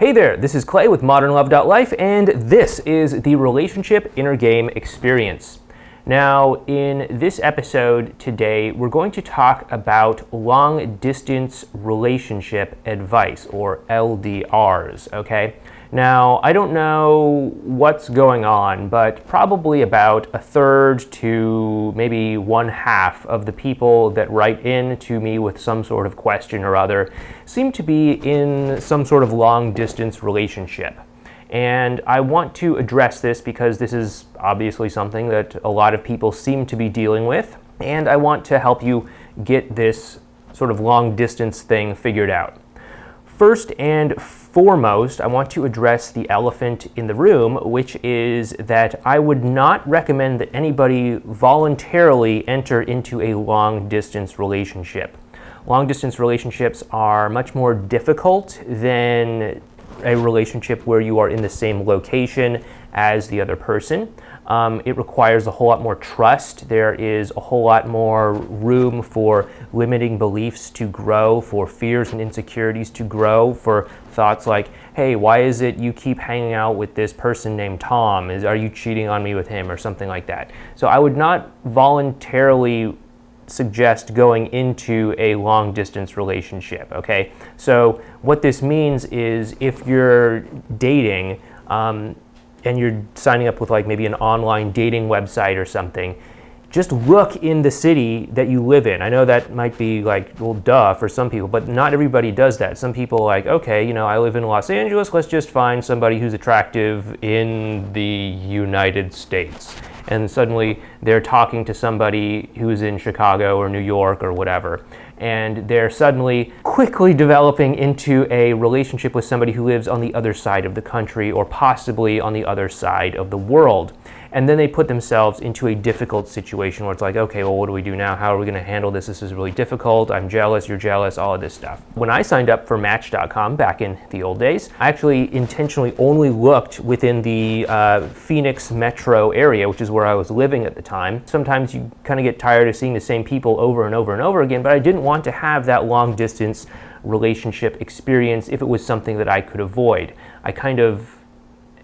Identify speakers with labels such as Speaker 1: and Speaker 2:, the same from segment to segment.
Speaker 1: Hey there, this is Clay with modernlove.life, and this is the Relationship Inner Game Experience. Now, in this episode today, we're going to talk about long-distance relationship advice, or LDRs, okay? Now, I don't know what's going on, but probably about a third to maybe one half of the people that write in to me with some sort of question or other seem to be in some sort of long-distance relationship. And I want to address this because this is obviously something that a lot of people seem to be dealing with, and I want to help you get this sort of long-distance thing figured out. First and foremost, I want to address the elephant in the room, which is that I would not recommend that anybody voluntarily enter into a long-distance relationship. Long-distance relationships are much more difficult than a relationship where you are in the same location as the other person. It requires a whole lot more trust. There is a whole lot more room for limiting beliefs to grow, for fears and insecurities to grow, for thoughts like, hey, why is it you keep hanging out with this person named Tom? Are you cheating on me with him, or something like that? So I would not voluntarily suggest going into a long distance relationship, okay? So what this means is if you're dating, and you're signing up with like maybe an online dating website or something, just look in the city that you live in. I know that might be like, well, duh for some people, but not everybody does that. Some people are like, okay, you know, I live in Los Angeles, let's just find somebody who's attractive in the United States. And suddenly they're talking to somebody who's in Chicago or New York or whatever. And they're suddenly quickly developing into a relationship with somebody who lives on the other side of the country or possibly on the other side of the world. And then they put themselves into a difficult situation where it's like, okay, well, what do we do now? How are we going to handle this? This is really difficult. I'm jealous, you're jealous, all of this stuff. When I signed up for Match.com back in the old days, I actually intentionally only looked within the Phoenix metro area, which is where I was living at the time. Sometimes you kind of get tired of seeing the same people over and over and over again, but I didn't want to have that long distance relationship experience if it was something that I could avoid. I kind of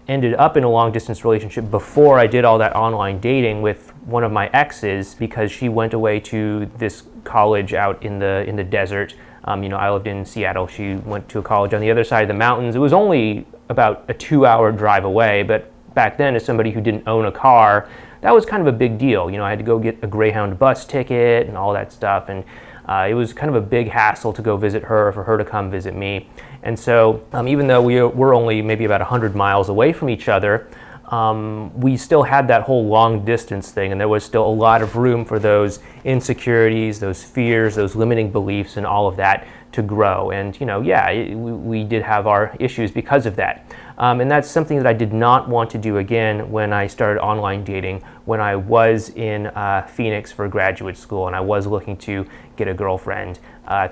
Speaker 1: ended up in a long distance relationship before I did all that online dating with one of my exes, because she went away to this college out in the desert. You know, I lived in Seattle. She went to a college on the other side of the mountains. It was only about a 2-hour drive away, but back then, as somebody who didn't own a car, that was kind of a big deal. You know, I had to go get a Greyhound bus ticket and all that stuff, and it was kind of a big hassle to go visit her, for her to come visit me. And so even though we're only maybe about 100 miles away from each other, we still had that whole long distance thing, and there was still a lot of room for those insecurities, those fears, those limiting beliefs, and all of that to grow. And, you know, yeah, we did have our issues because of that. And that's something that I did not want to do again when I started online dating, when I was in Phoenix for graduate school, and I was looking to get a girlfriend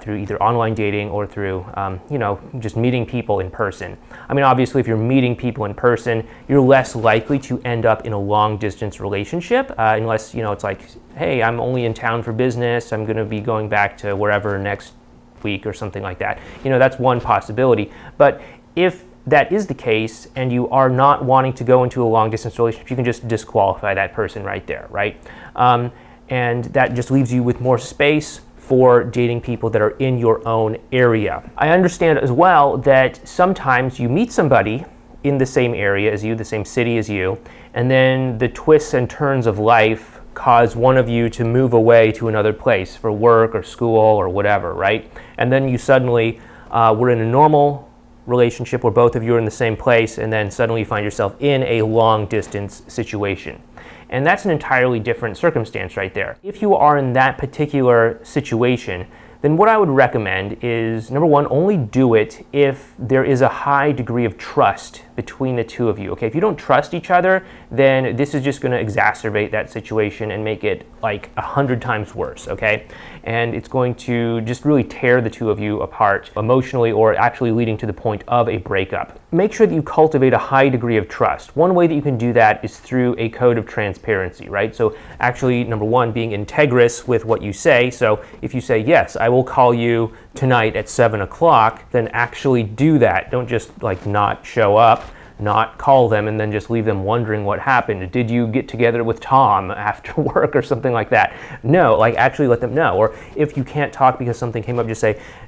Speaker 1: through either online dating or through, you know, just meeting people in person. I mean, obviously, if you're meeting people in person, you're less likely to end up in a long distance relationship, unless, you know, it's like, hey, I'm only in town for business, I'm going to be going back to wherever next week or something like that. You know, that's one possibility. But if that is the case and you are not wanting to go into a long distance relationship, you can just disqualify that person right there, right? And that just leaves you with more space for dating people that are in your own area. I understand as well that sometimes you meet somebody in the same area as you, the same city as you, and then the twists and turns of life cause one of you to move away to another place for work or school or whatever, right? And then you suddenly were in a normal relationship where both of you are in the same place, and then suddenly you find yourself in a long distance situation. And that's an entirely different circumstance right there. If you are in that particular situation, then what I would recommend is, number one, only do it if there is a high degree of trust between the two of you, okay? If you don't trust each other, then this is just gonna exacerbate that situation and make it like 100 times worse, okay? And it's going to just really tear the two of you apart emotionally, or actually leading to the point of a breakup. Make sure that you cultivate a high degree of trust. One way that you can do that is through a code of transparency, right? So actually, number one, being integrous with what you say. So if you say, yes, I will will call you tonight at 7 o'clock, then actually do that. Don't just like not show up, not call them, and then just leave them wondering what happened. Did you get together with Tom after work or something like that? No, like actually let them know. Or if you can't talk because something came up, just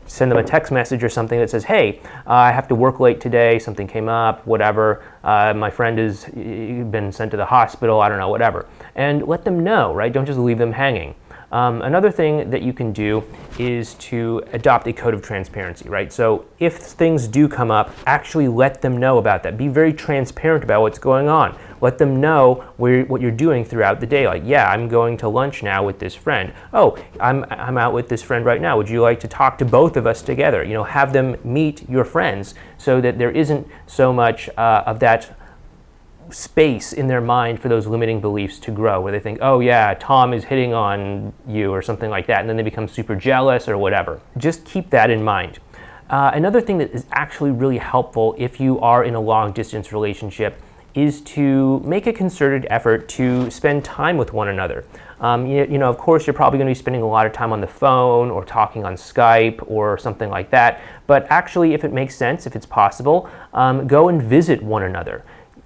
Speaker 1: send them a text message or something that says, hey, I have to work late today, something came up, whatever, my friend has been sent to the hospital, I don't know, whatever. And let them know, right? Don't just leave them hanging. Another thing that you can do is to adopt a code of transparency, right? So if things do come up, actually let them know about that. Be very transparent about what's going on. Let them know what you're doing throughout the day. Like, yeah, I'm going to lunch now with this friend. Oh, I'm out with this friend right now. Would you like to talk to both of us together? You know, have them meet your friends so that there isn't so much of that space in their mind for those limiting beliefs to grow, where they think, oh yeah, Tom is hitting on you or something like that, and then they become super jealous or whatever. Just keep that in mind. Another thing that is actually really helpful if you are in a long distance relationship is to make a concerted effort to spend time with one another. You know, of course, you're probably going to be spending a lot of time on the phone or talking on Skype or something like that, but actually, if it makes sense, if it's possible, go and visit one another.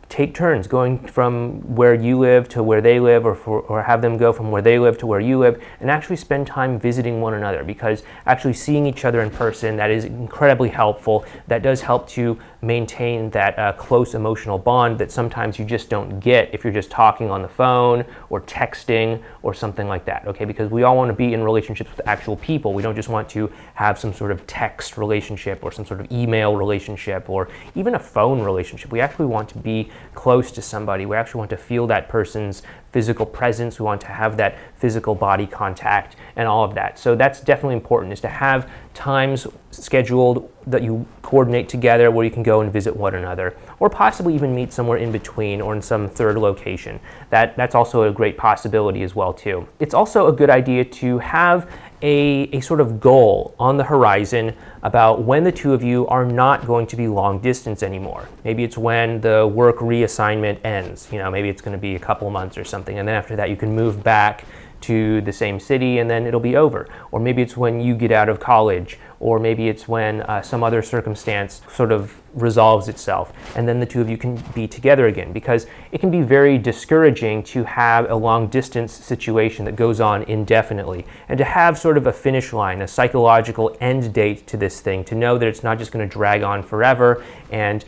Speaker 1: Take turns going from where you live to where they live, or have them go from where they live to where you live, and actually spend time visiting one another, because actually seeing each other in person, that is incredibly helpful. That does help to maintain that close emotional bond that sometimes you just don't get if you're just talking on the phone or texting or something like that, okay? Because we all want to be in relationships with actual people. We don't just want to have some sort of text relationship or some sort of email relationship or even a phone relationship. We actually want to be close to somebody. We actually want to feel that person's physical presence. We want to have that physical body contact and all of that. So that's definitely important, is to have times scheduled that you coordinate together where you can go and visit one another, or possibly even meet somewhere in between or in some third location. That's also a great possibility as well too. It's also a good idea to have a sort of goal on the horizon about when the two of you are not going to be long distance anymore. Maybe it's when the work reassignment ends. You know, maybe it's going to be a couple months or something, and then after that you can move back to the same city and then it'll be over. Or maybe it's when you get out of college, or maybe it's when some other circumstance sort of resolves itself, and then the two of you can be together again, because it can be very discouraging to have a long distance situation that goes on indefinitely, and to have sort of a finish line, a psychological end date to this thing, to know that it's not just going to drag on forever, and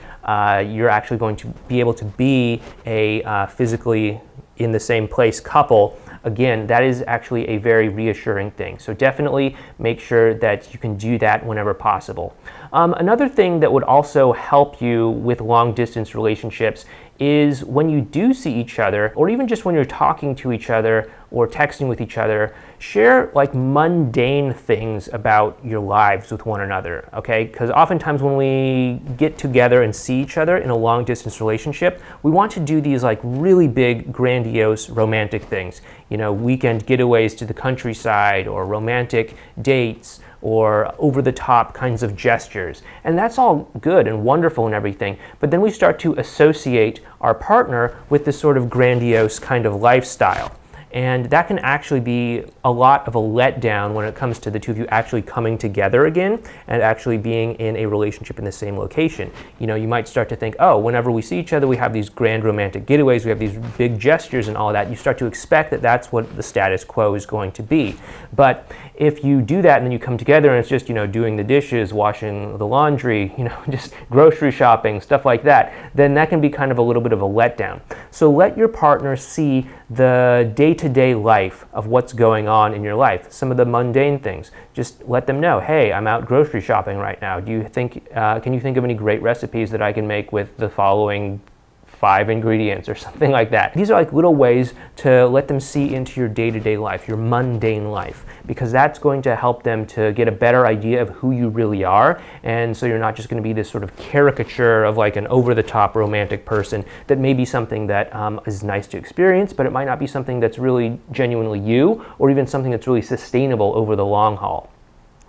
Speaker 1: you're actually going to be able to be a physically in the same place couple. Again, that is actually a very reassuring thing. So definitely make sure that you can do that whenever possible. Another thing that would also help you with long distance relationships is when you do see each other, or even just when you're talking to each other or texting with each other, share like mundane things about your lives with one another, okay? Because oftentimes when we get together and see each other in a long distance relationship, we want to do these like really big, grandiose, romantic things. You know, weekend getaways to the countryside, or romantic dates, or over-the-top kinds of gestures. And that's all good and wonderful and everything, but then we start to associate our partner with this sort of grandiose kind of lifestyle. And that can actually be a lot of a letdown when it comes to the two of you actually coming together again and actually being in a relationship in the same location. You know, you might start to think, oh, whenever we see each other, we have these grand romantic getaways, we have these big gestures and all that. You start to expect that that's what the status quo is going to be. But if you do that and then you come together and it's just, you know, doing the dishes, washing the laundry, you know, just grocery shopping, stuff like that, then that can be kind of a little bit of a letdown. So let your partner see the day-to-day life of what's going on in your life, some of the mundane things. Just let them know, hey, I'm out grocery shopping right now. Do you think, can you think of any great recipes that I can make with the following 5 ingredients or something like that? These are like little ways to let them see into your day-to-day life, your mundane life, because that's going to help them to get a better idea of who you really are. And so you're not just going to be this sort of caricature of like an over-the-top romantic person that may be something that is nice to experience, but it might not be something that's really genuinely you, or even something that's really sustainable over the long haul.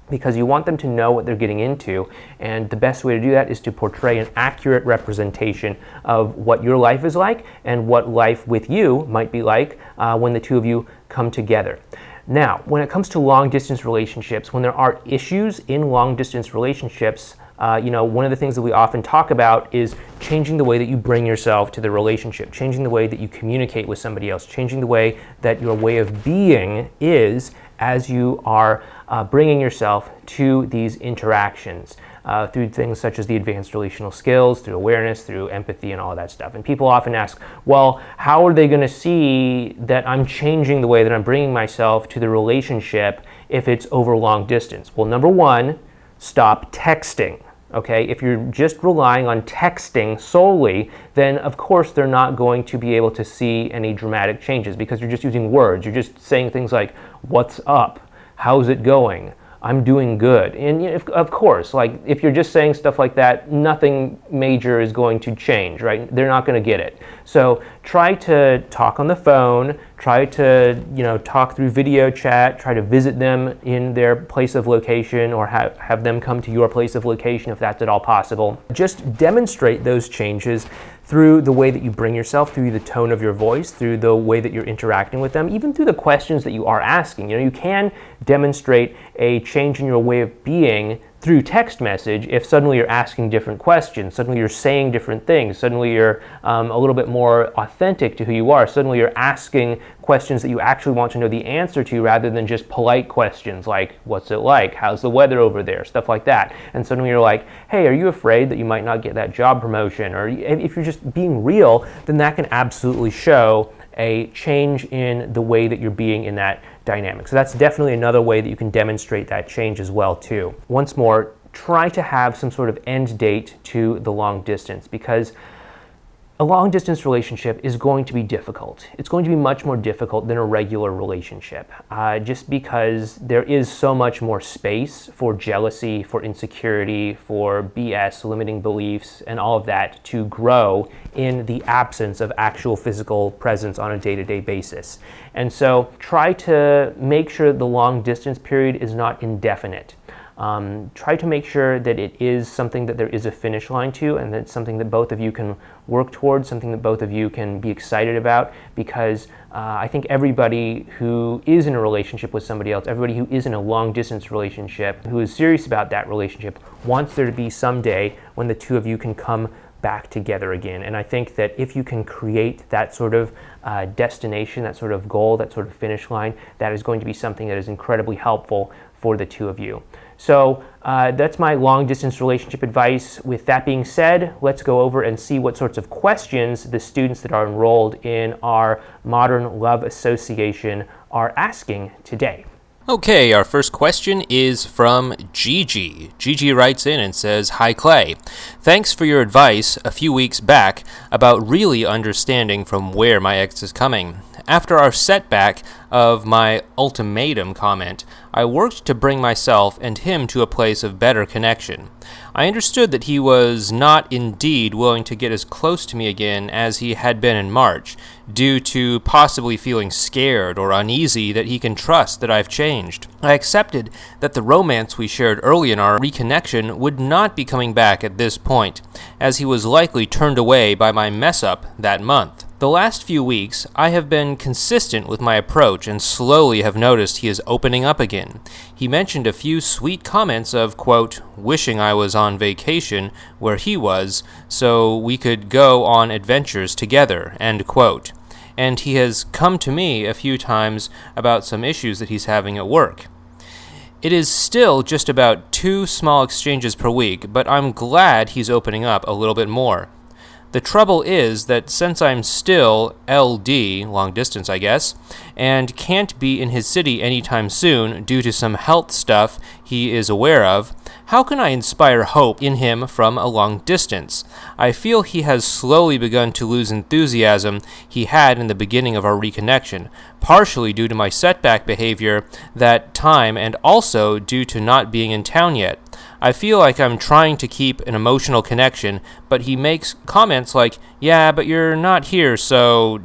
Speaker 1: Because you want them to know what they're getting into, and the best way to do that is to portray an accurate representation of what your life is like and what life with you might be like when the two of you come together. Now, when it comes to long-distance relationships, when there are issues in long-distance relationships, one of the things that we often talk about is changing the way that you bring yourself to the relationship, changing the way that you communicate with somebody else, changing the way that your way of being is as you are bringing yourself to these interactions through things such as the advanced relational skills, through awareness, through empathy, and all of that stuff. And people often ask, well, how are they going to see that I'm changing the way that I'm bringing myself to the relationship if it's over long distance? Well, number one, stop texting. Okay, if you're just relying on texting solely, then of course they're not going to be able to see any dramatic changes because you're just using words. You're just saying things like, what's up? How's it going? I'm doing good. And of course, like if you're just saying stuff like that, nothing major is going to change, right? They're not going to get it. So try to talk on the phone, try to talk through video chat, try to visit them in their place of location or have them come to your place of location if that's at all possible. Just demonstrate those changes through the way that you bring yourself, through the tone of your voice, through the way that you're interacting with them, even through the questions that you are asking. You can demonstrate a change in your way of being through text message if suddenly you're asking different questions, suddenly you're saying different things, suddenly you're a little bit more authentic to who you are, suddenly you're asking questions that you actually want to know the answer to rather than just polite questions like, what's it like? How's the weather over there? Stuff like that. And suddenly you're like, hey, are you afraid that you might not get that job promotion? Or if you're just being real, then that can absolutely show a change in the way that you're being in that dynamic. So that's definitely another way that you can demonstrate that change as well too. Once more, try to have some sort of end date to the long distance because a long distance relationship is going to be difficult. It's going to be much more difficult than a regular relationship just because there is so much more space for jealousy, for insecurity, for BS, limiting beliefs, and all of that to grow in the absence of actual physical presence on a day-to-day basis. And so try to make sure the long distance period is not indefinite. Try to make sure that it is something that there is a finish line to and that it's something that both of you can work towards, something that both of you can be excited about because I think everybody who is in a relationship with somebody else, everybody who is in a long distance relationship, who is serious about that relationship, wants there to be some day when the two of you can come back together again. And I think that if you can create that sort of destination, that sort of goal, that sort of finish line, that is going to be something that is incredibly helpful for the two of you. So that's my long distance relationship advice. With that being said, let's go over and see what sorts of questions the students that are enrolled in our Modern Love Association are asking today.
Speaker 2: Okay, our first question is from Gigi. Gigi writes in and says, Hi Clay, thanks for your advice a few weeks back about really understanding from where my ex is coming. After our setback of my ultimatum comment, I worked to bring myself and him to a place of better connection. I understood that he was not indeed willing to get as close to me again as he had been in March, due to possibly feeling scared or uneasy that he can trust that I've changed. I accepted that the romance we shared early in our reconnection would not be coming back at this point, as he was likely turned away by my mess-up that month. The last few weeks, I have been consistent with my approach and slowly have noticed he is opening up again. He mentioned a few sweet comments of, quote, wishing I was on vacation where he was so we could go on adventures together, end quote. And he has come to me a few times about some issues that he's having at work. It is still just about 2 small exchanges per week, but I'm glad he's opening up a little bit more. The trouble is that since I'm still LD, long distance I guess, and can't be in his city anytime soon due to some health stuff he is aware of, how can I inspire hope in him from a long distance? I feel he has slowly begun to lose enthusiasm he had in the beginning of our reconnection, partially due to my setback behavior that time and also due to not being in town yet. I feel like I'm trying to keep an emotional connection, but he makes comments like, yeah, but you're not here, so ...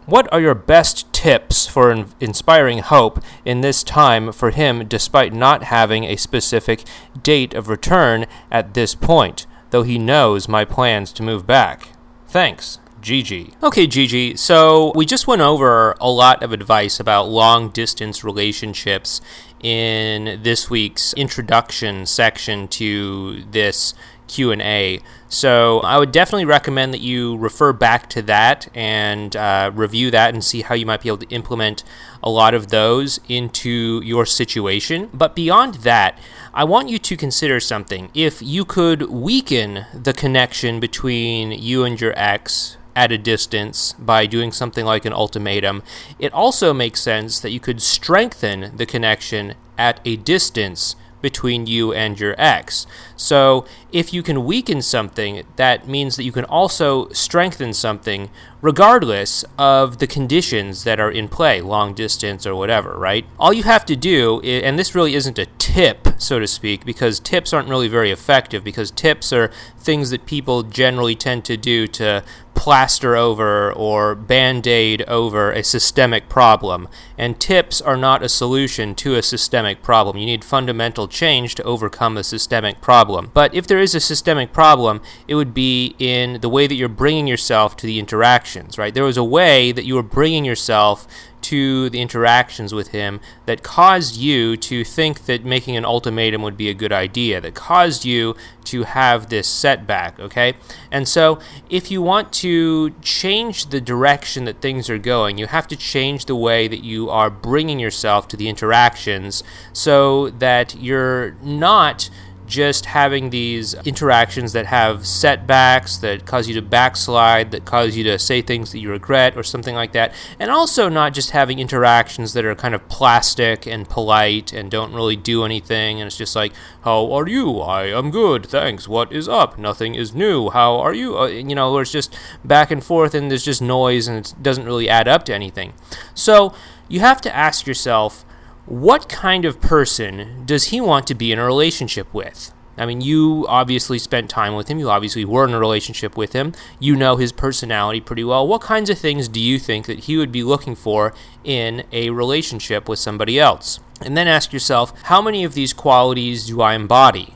Speaker 2: What are your best tips for inspiring hope in this time for him despite not having a specific date of return at this point, though he knows my plans to move back? Thanks, Gigi. Okay, Gigi, so we just went over a lot of advice about long-distance relationships in this week's introduction section to this Q&A. So I would definitely recommend that you refer back to that and review that and see how you might be able to implement a lot of those into your situation. But beyond that, I want you to consider something. If you could weaken the connection between you and your ex at a distance by doing something like an ultimatum, it also makes sense that you could strengthen the connection at a distance between you and your ex. So if you can weaken something, that means that you can also strengthen something regardless of the conditions that are in play, long distance or whatever, right? All you have to do, and this really isn't a tip, so to speak, because tips aren't really very effective, because tips are things that people generally tend to do to plaster over or band-aid over a systemic problem, and tips are not a solution to a systemic problem. You need fundamental change to overcome a systemic problem. But if there is a systemic problem, it would be in the way that you're bringing yourself to the interactions, right? There was a way that you were bringing yourself to the interactions with him that caused you to think that making an ultimatum would be a good idea, that caused you to have this setback, okay? And so if you want to change the direction that things are going, you have to change the way that you are bringing yourself to the interactions so that you're not just having these interactions that have setbacks, that cause you to backslide, that cause you to say things that you regret or something like that, and also not just having interactions that are kind of plastic and polite and don't really do anything, and it's just like, how are you? I am good, thanks. What is up? Nothing is new. How are you? Where it's just back and forth and there's just noise and it doesn't really add up to anything. So you have to ask yourself, what kind of person does he want to be in a relationship with? I mean, you obviously spent time with him. You obviously were in a relationship with him. You know his personality pretty well. What kinds of things do you think that he would be looking for in a relationship with somebody else? And then ask yourself, how many of these qualities do I embody?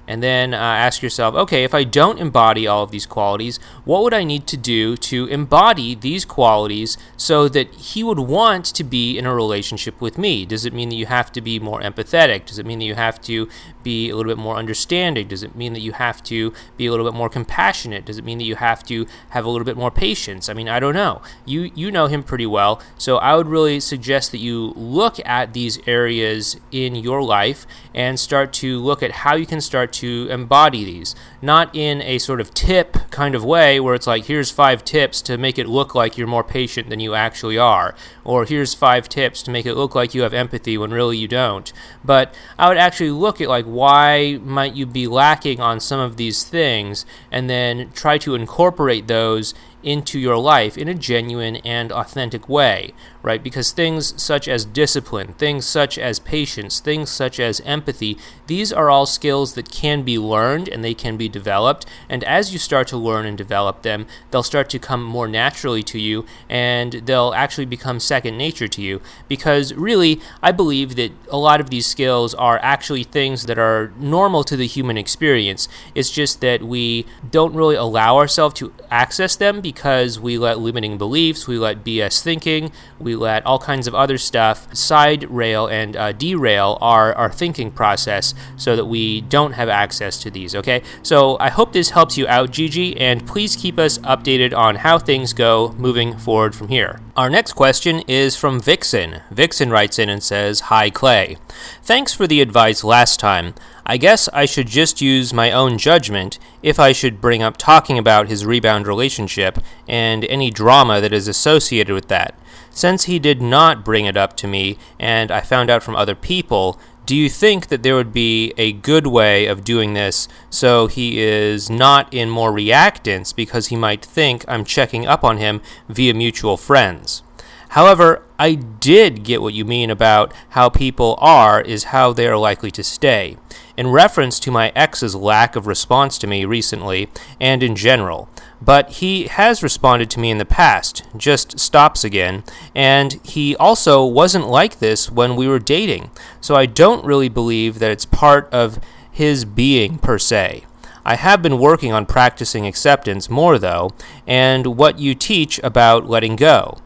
Speaker 2: And then ask yourself, okay, if I don't embody all of these qualities, what would I need to do to embody these qualities so that he would want to be in a relationship with me? Does it mean that you have to be more empathetic? Does it mean that you have to be a little bit more understanding? Does it mean that you have to be a little bit more compassionate? Does it mean that you have to have a little bit more patience? I mean, I don't know. You know him pretty well, so I would really suggest that you look at these areas in your life and start to look at how you can start to embody these, not in a sort of tip kind of way where it's like, here's 5 tips to make it look like you're more patient than you actually are, or here's 5 tips to make it look like you have empathy when really you don't. But I would actually look at like, why might you be lacking on some of these things, and then try to incorporate those into your life in a genuine and authentic way, right? Because things such as discipline, things such as patience, things such as empathy, these are all skills that can be learned and they can be developed. And as you start to learn and develop them, they'll start to come more naturally to you and they'll actually become second nature to you. Because really, I believe that a lot of these skills are actually things that are normal to the human experience. It's just that we don't really allow ourselves to access them because we let limiting beliefs, we let BS thinking, we let all kinds of other stuff side rail and derail our thinking process so that we don't have access to these, okay? So I hope this helps you out, Gigi, and please keep us updated on how things go moving forward from here. Our next question is from Vixen. Vixen writes in and says, "Hi, Clay. Thanks for the advice last time. I guess I should just use my own judgment if I should bring up talking about his rebound relationship and any drama that is associated with that. Since he did not bring it up to me and I found out from other people, do you think that there would be a good way of doing this so he is not in more reactants because he might think I'm checking up on him via mutual friends? However, I did get what you mean about how people are is how they are likely to stay, in reference to my ex's lack of response to me recently and in general. But he has responded to me in the past, just stops again, and he also wasn't like this when we were dating, so I don't really believe that it's part of his being per se. I have been working on practicing acceptance more, though, and what you teach about letting go.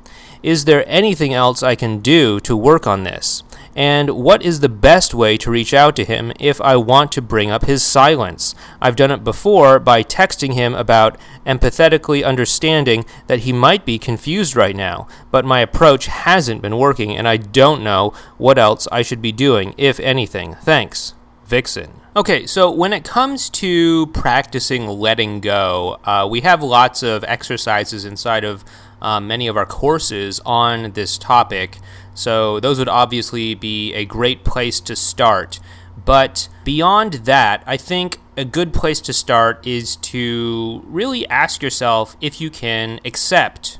Speaker 2: Is there anything else I can do to work on this? And what is the best way to reach out to him if I want to bring up his silence? I've done it before by texting him about empathetically understanding that he might be confused right now, but my approach hasn't been working and I don't know what else I should be doing, if anything. Thanks, Vixen. Okay, so when it comes to practicing letting go, we have lots of exercises inside of many of our courses on this topic, so those would obviously be a great place to start. But beyond that, I think a good place to start is to really ask yourself if you can accept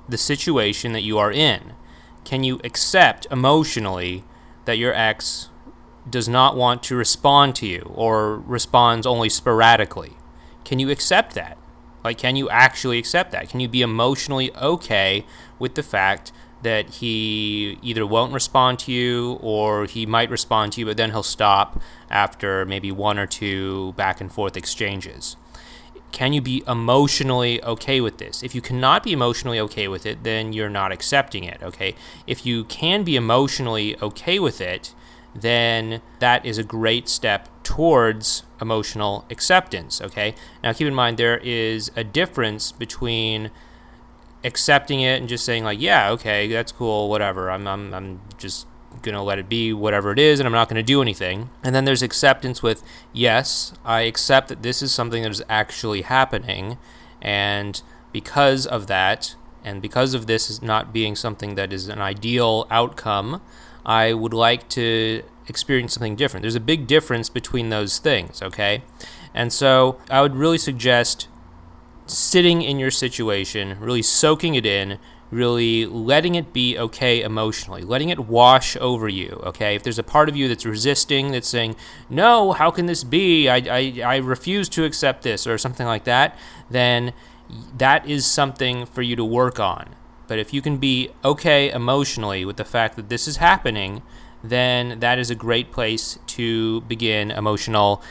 Speaker 2: the situation that you are in. Can you accept emotionally that your ex does not want to respond to you or responds only sporadically? Can you accept that? Like, can you actually accept that? Can you be emotionally okay with the fact that he either won't respond to you or he might respond to you, but then he'll stop after maybe one or two back and forth exchanges? Can you be emotionally okay with this? If you cannot be emotionally okay with it, then you're not accepting it, okay? If you can be emotionally okay with it, then that is a great step towards emotional acceptance, okay? Now, keep in mind, there is a difference between accepting it and just saying, like, yeah, okay, that's cool, whatever, I'm just gonna let it be whatever it is, and I'm not gonna do anything. And then there's acceptance with, yes, I accept that this is something that is actually happening, and because of that, and because of this is not being something that is an ideal outcome, I would like to experience something different. There's a big difference between those things, okay? And so I would really suggest sitting in your situation, really soaking it in, really letting it be okay emotionally, letting it wash over you, okay? If there's a part of you that's resisting, that's saying, no, how can this be? I refuse to accept this, or something like that, then that is something for you to work on. But if you can be okay emotionally with the fact that this is happening, then that is a great place to begin emotional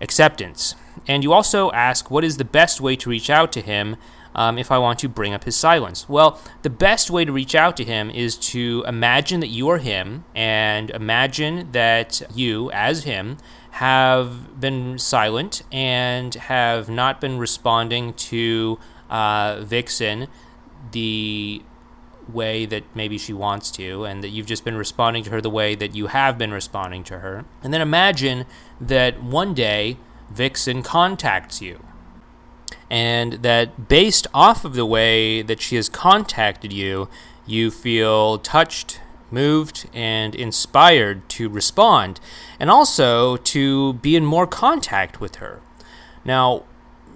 Speaker 2: acceptance. And you also ask, what is the best way to reach out to him if I want to bring up his silence? Well, the best way to reach out to him is to imagine that you are him, and imagine that you, as him, have been silent and have not been responding to Vixen the way that maybe she wants to, and that you've just been responding to her the way that you have been responding to her. And then imagine that one day Vixen contacts you, and that based off of the way that she has contacted you, you feel touched, moved, and inspired to respond, and also to be in more contact with her. Now,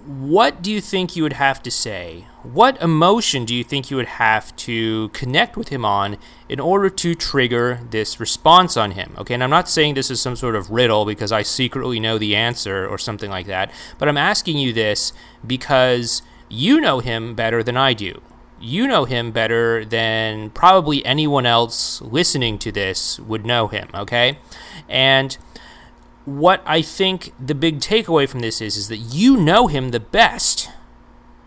Speaker 2: what do you think you would have to say? What emotion do you think you would have to connect with him on in order to trigger this response on him? Okay, and I'm not saying this is some sort of riddle because I secretly know the answer or something like that, but I'm asking you this because you know him better than I do. You know him better than probably anyone else listening to this would know him, okay? And what I think the big takeaway from this is that you know him the best,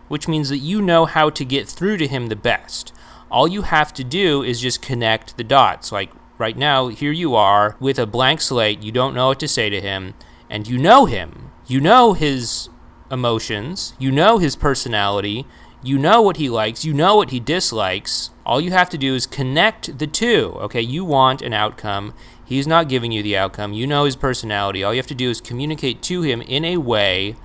Speaker 2: which means that you know how to get through to him the best. All you have to do is just connect the dots. Like right now, here you are with a blank slate. You don't know what to say to him, and you know him. You know his emotions. You know his personality. You know what he likes. You know what he dislikes. All you have to do is connect the two. Okay, you want an outcome. He's not giving you the outcome. You know his personality. All you have to do is communicate to him in a way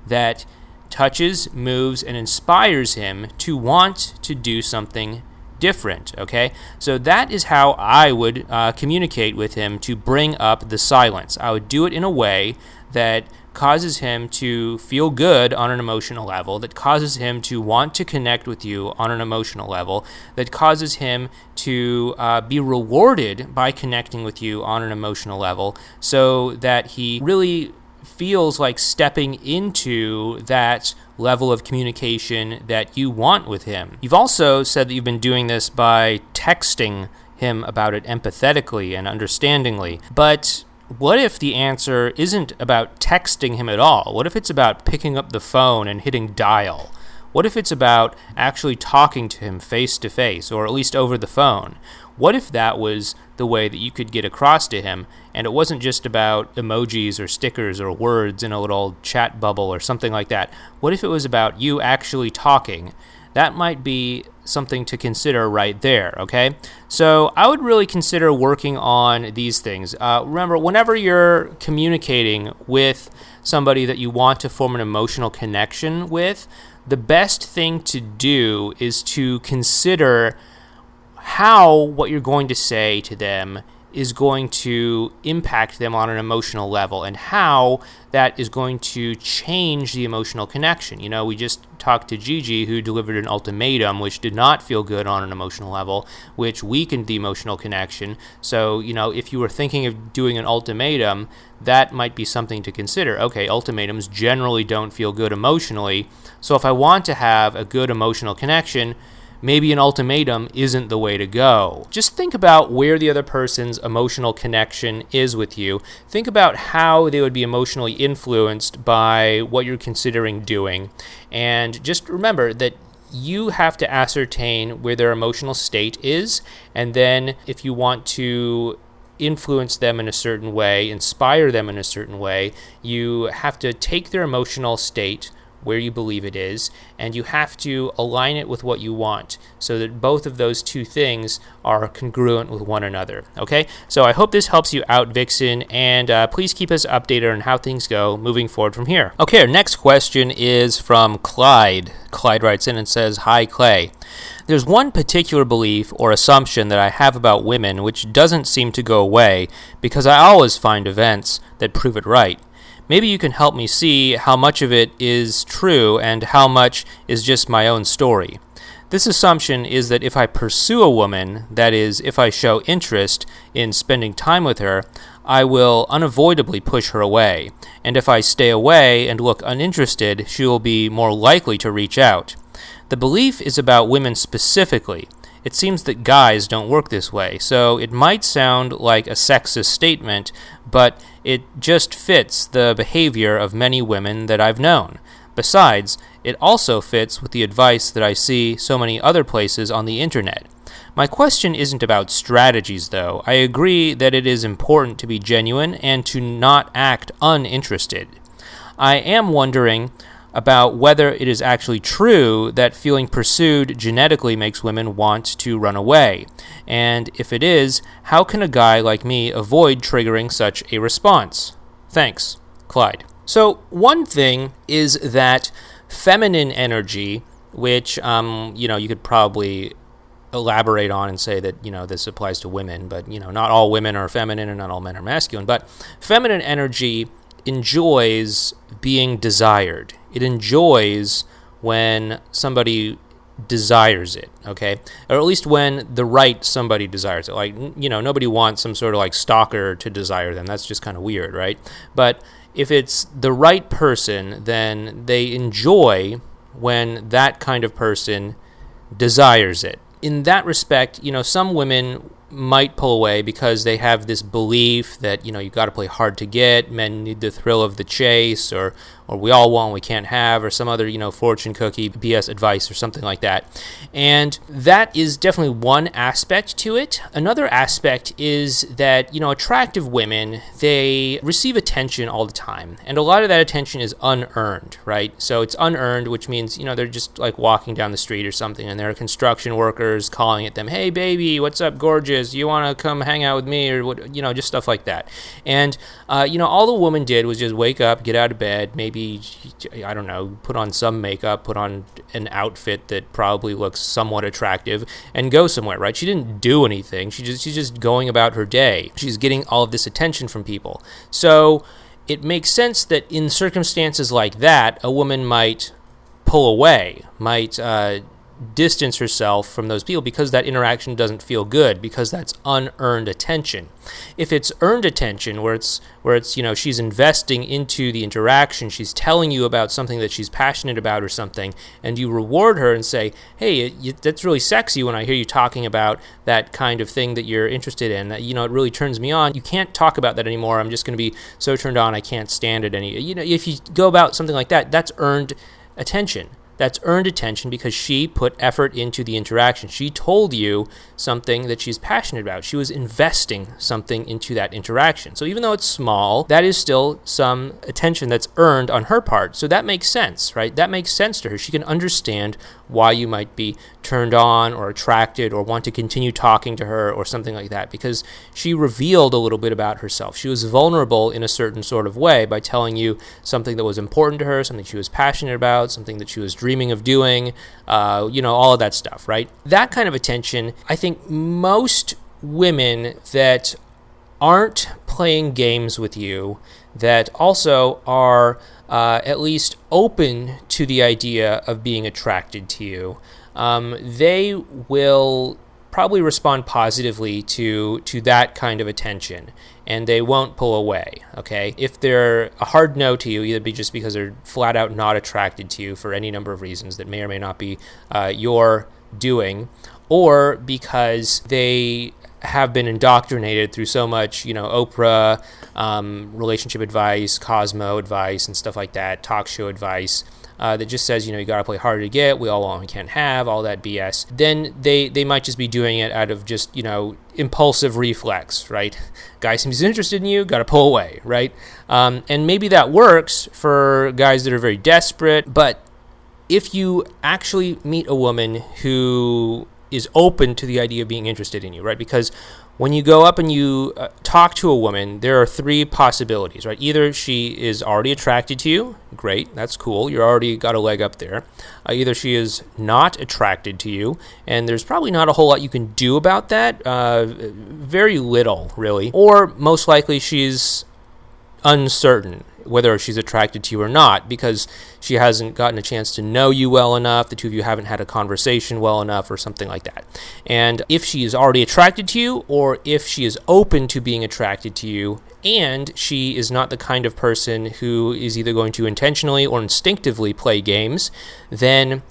Speaker 2: that touches, moves, and inspires him to want to do something different, okay? So that is how I would communicate with him to bring up the silence. I would do it in a way that causes him to feel good on an emotional level, that causes him to want to connect with you on an emotional level, that causes him to be rewarded by connecting with you on an emotional level, so that he really feels like stepping into that level of communication that you want with him. You've also said that you've been doing this by texting him about it empathetically and understandingly, but what if the answer isn't about texting him at all? What if it's about picking up the phone and hitting dial? What if it's about actually talking to him face to face, or at least over the phone? What if that was the way that you could get across to him, and it wasn't just about emojis or stickers or words in a little chat bubble or something like that? What if it was about you actually talking? That might be something to consider right there, okay? So I would really consider working on these things. Remember, whenever you're communicating with somebody that you want to form an emotional connection with, the best thing to do is to consider how what you're going to say to them is going to impact them on an emotional level, and how that is going to change the emotional connection. You know, we just talked to Gigi, who delivered an ultimatum which did not feel good on an emotional level, which weakened the emotional connection. So, you know, if you were thinking of doing an ultimatum, that might be something to consider. Okay, ultimatums generally don't feel good emotionally, so if I want to have a good emotional connection, maybe an ultimatum isn't the way to go. Just think about where the other person's emotional connection is with you. Think about how they would be emotionally influenced by what you're considering doing. And just remember that you have to ascertain where their emotional state is. And then if you want to influence them in a certain way, inspire them in a certain way, you have to take their emotional state where you believe it is, and you have to align it with what you want so that both of those two things are congruent with one another, okay? So I hope this helps you out, Vixen, and please keep us updated on how things go moving forward from here. Okay, our next question is from Clyde. Clyde writes in and says, "Hi, Clay. There's one particular belief or assumption that I have about women which doesn't seem to go away because I always find events that prove it right. Maybe you can help me see how much of it is true and how much is just my own story. This assumption is that if I pursue a woman, that is, if I show interest in spending time with her, I will unavoidably push her away, and if I stay away and look uninterested, she will be more likely to reach out. The belief is about women specifically. It seems that guys don't work this way, so it might sound like a sexist statement, but it just fits the behavior of many women that I've known. Besides, it also fits with the advice that I see so many other places on the internet. My question isn't about strategies, though. I agree that it is important to be genuine and to not act uninterested. I am wondering about whether it is actually true that feeling pursued genetically makes women want to run away. And if it is, how can a guy like me avoid triggering such a response? Thanks, Clyde." So one thing is that feminine energy, which, you could probably elaborate on and say that, this applies to women, but, not all women are feminine and not all men are masculine. But feminine energy enjoys being desired. It enjoys when somebody desires it, okay? Or at least when the right somebody desires it. Like, nobody wants some sort of like stalker to desire them. That's just kind of weird, right? But if it's the right person, then they enjoy when that kind of person desires it. In that respect, some women might pull away because they have this belief that, you got to play hard to get, men need the thrill of the chase, or we all want what we can't have, or some other, fortune cookie BS advice or something like that. And that is definitely one aspect to it. Another aspect is that, attractive women, they receive attention all the time. And a lot of that attention is unearned, right? So it's unearned, which means, they're just like walking down the street or something, and there are construction workers calling at them, "Hey, baby, what's up, gorgeous? You want to come hang out with me?" Or what, just stuff like that. And, all the woman did was just wake up, get out of bed, maybe, I don't know, put on some makeup, put on an outfit that probably looks somewhat attractive, and go somewhere, right? She didn't do anything. She's just going about her day. She's getting all of this attention from people. So it makes sense that in circumstances like that, a woman might pull away, might distance herself from those people because that interaction doesn't feel good, because that's unearned attention. If it's earned attention, where it's she's investing into the interaction, she's telling you about something that she's passionate about or something, and you reward her and say, hey, that's really sexy when I hear you talking about that kind of thing that you're interested in. It really turns me on. You can't talk about that anymore. I'm just going to be so turned on I can't stand it any. If you go about something like that, that's earned attention. That's earned attention because she put effort into the interaction. She told you something that she's passionate about. She was investing something into that interaction. So even though it's small, that is still some attention that's earned on her part. So that makes sense, right? That makes sense to her. She can understand why you might be turned on or attracted or want to continue talking to her or something like that, because she revealed a little bit about herself. She was vulnerable in a certain sort of way by telling you something that was important to her, something she was passionate about, something that she was dreaming of doing, all of that stuff, right? That kind of attention, I think most women that aren't playing games with you, that also are at least open to the idea of being attracted to you, they will probably respond positively to that kind of attention, and they won't pull away, okay? If they're a hard no to you, either just because they're flat out not attracted to you for any number of reasons that may or may not be your doing, or because they have been indoctrinated through so much, Oprah, relationship advice, Cosmo advice, and stuff like that, talk show advice, that just says, you got to play harder to get, we all want, we can't have, all that BS, then they might just be doing it out of just, impulsive reflex, right? Guy seems interested in you, got to pull away, right? And maybe that works for guys that are very desperate, but if you actually meet a woman who is open to the idea of being interested in you, right? Because when you go up and you talk to a woman, there are three possibilities, right? Either she is already attracted to you. Great, that's cool. You're already got a leg up there. Either she is not attracted to you, and there's probably not a whole lot you can do about that. Very little, really. Or most likely she's uncertain whether she's attracted to you or not, because she hasn't gotten a chance to know you well enough, the two of you haven't had a conversation well enough, or something like that. And if she is already attracted to you, or if she is open to being attracted to you, and she is not the kind of person who is either going to intentionally or instinctively play games, then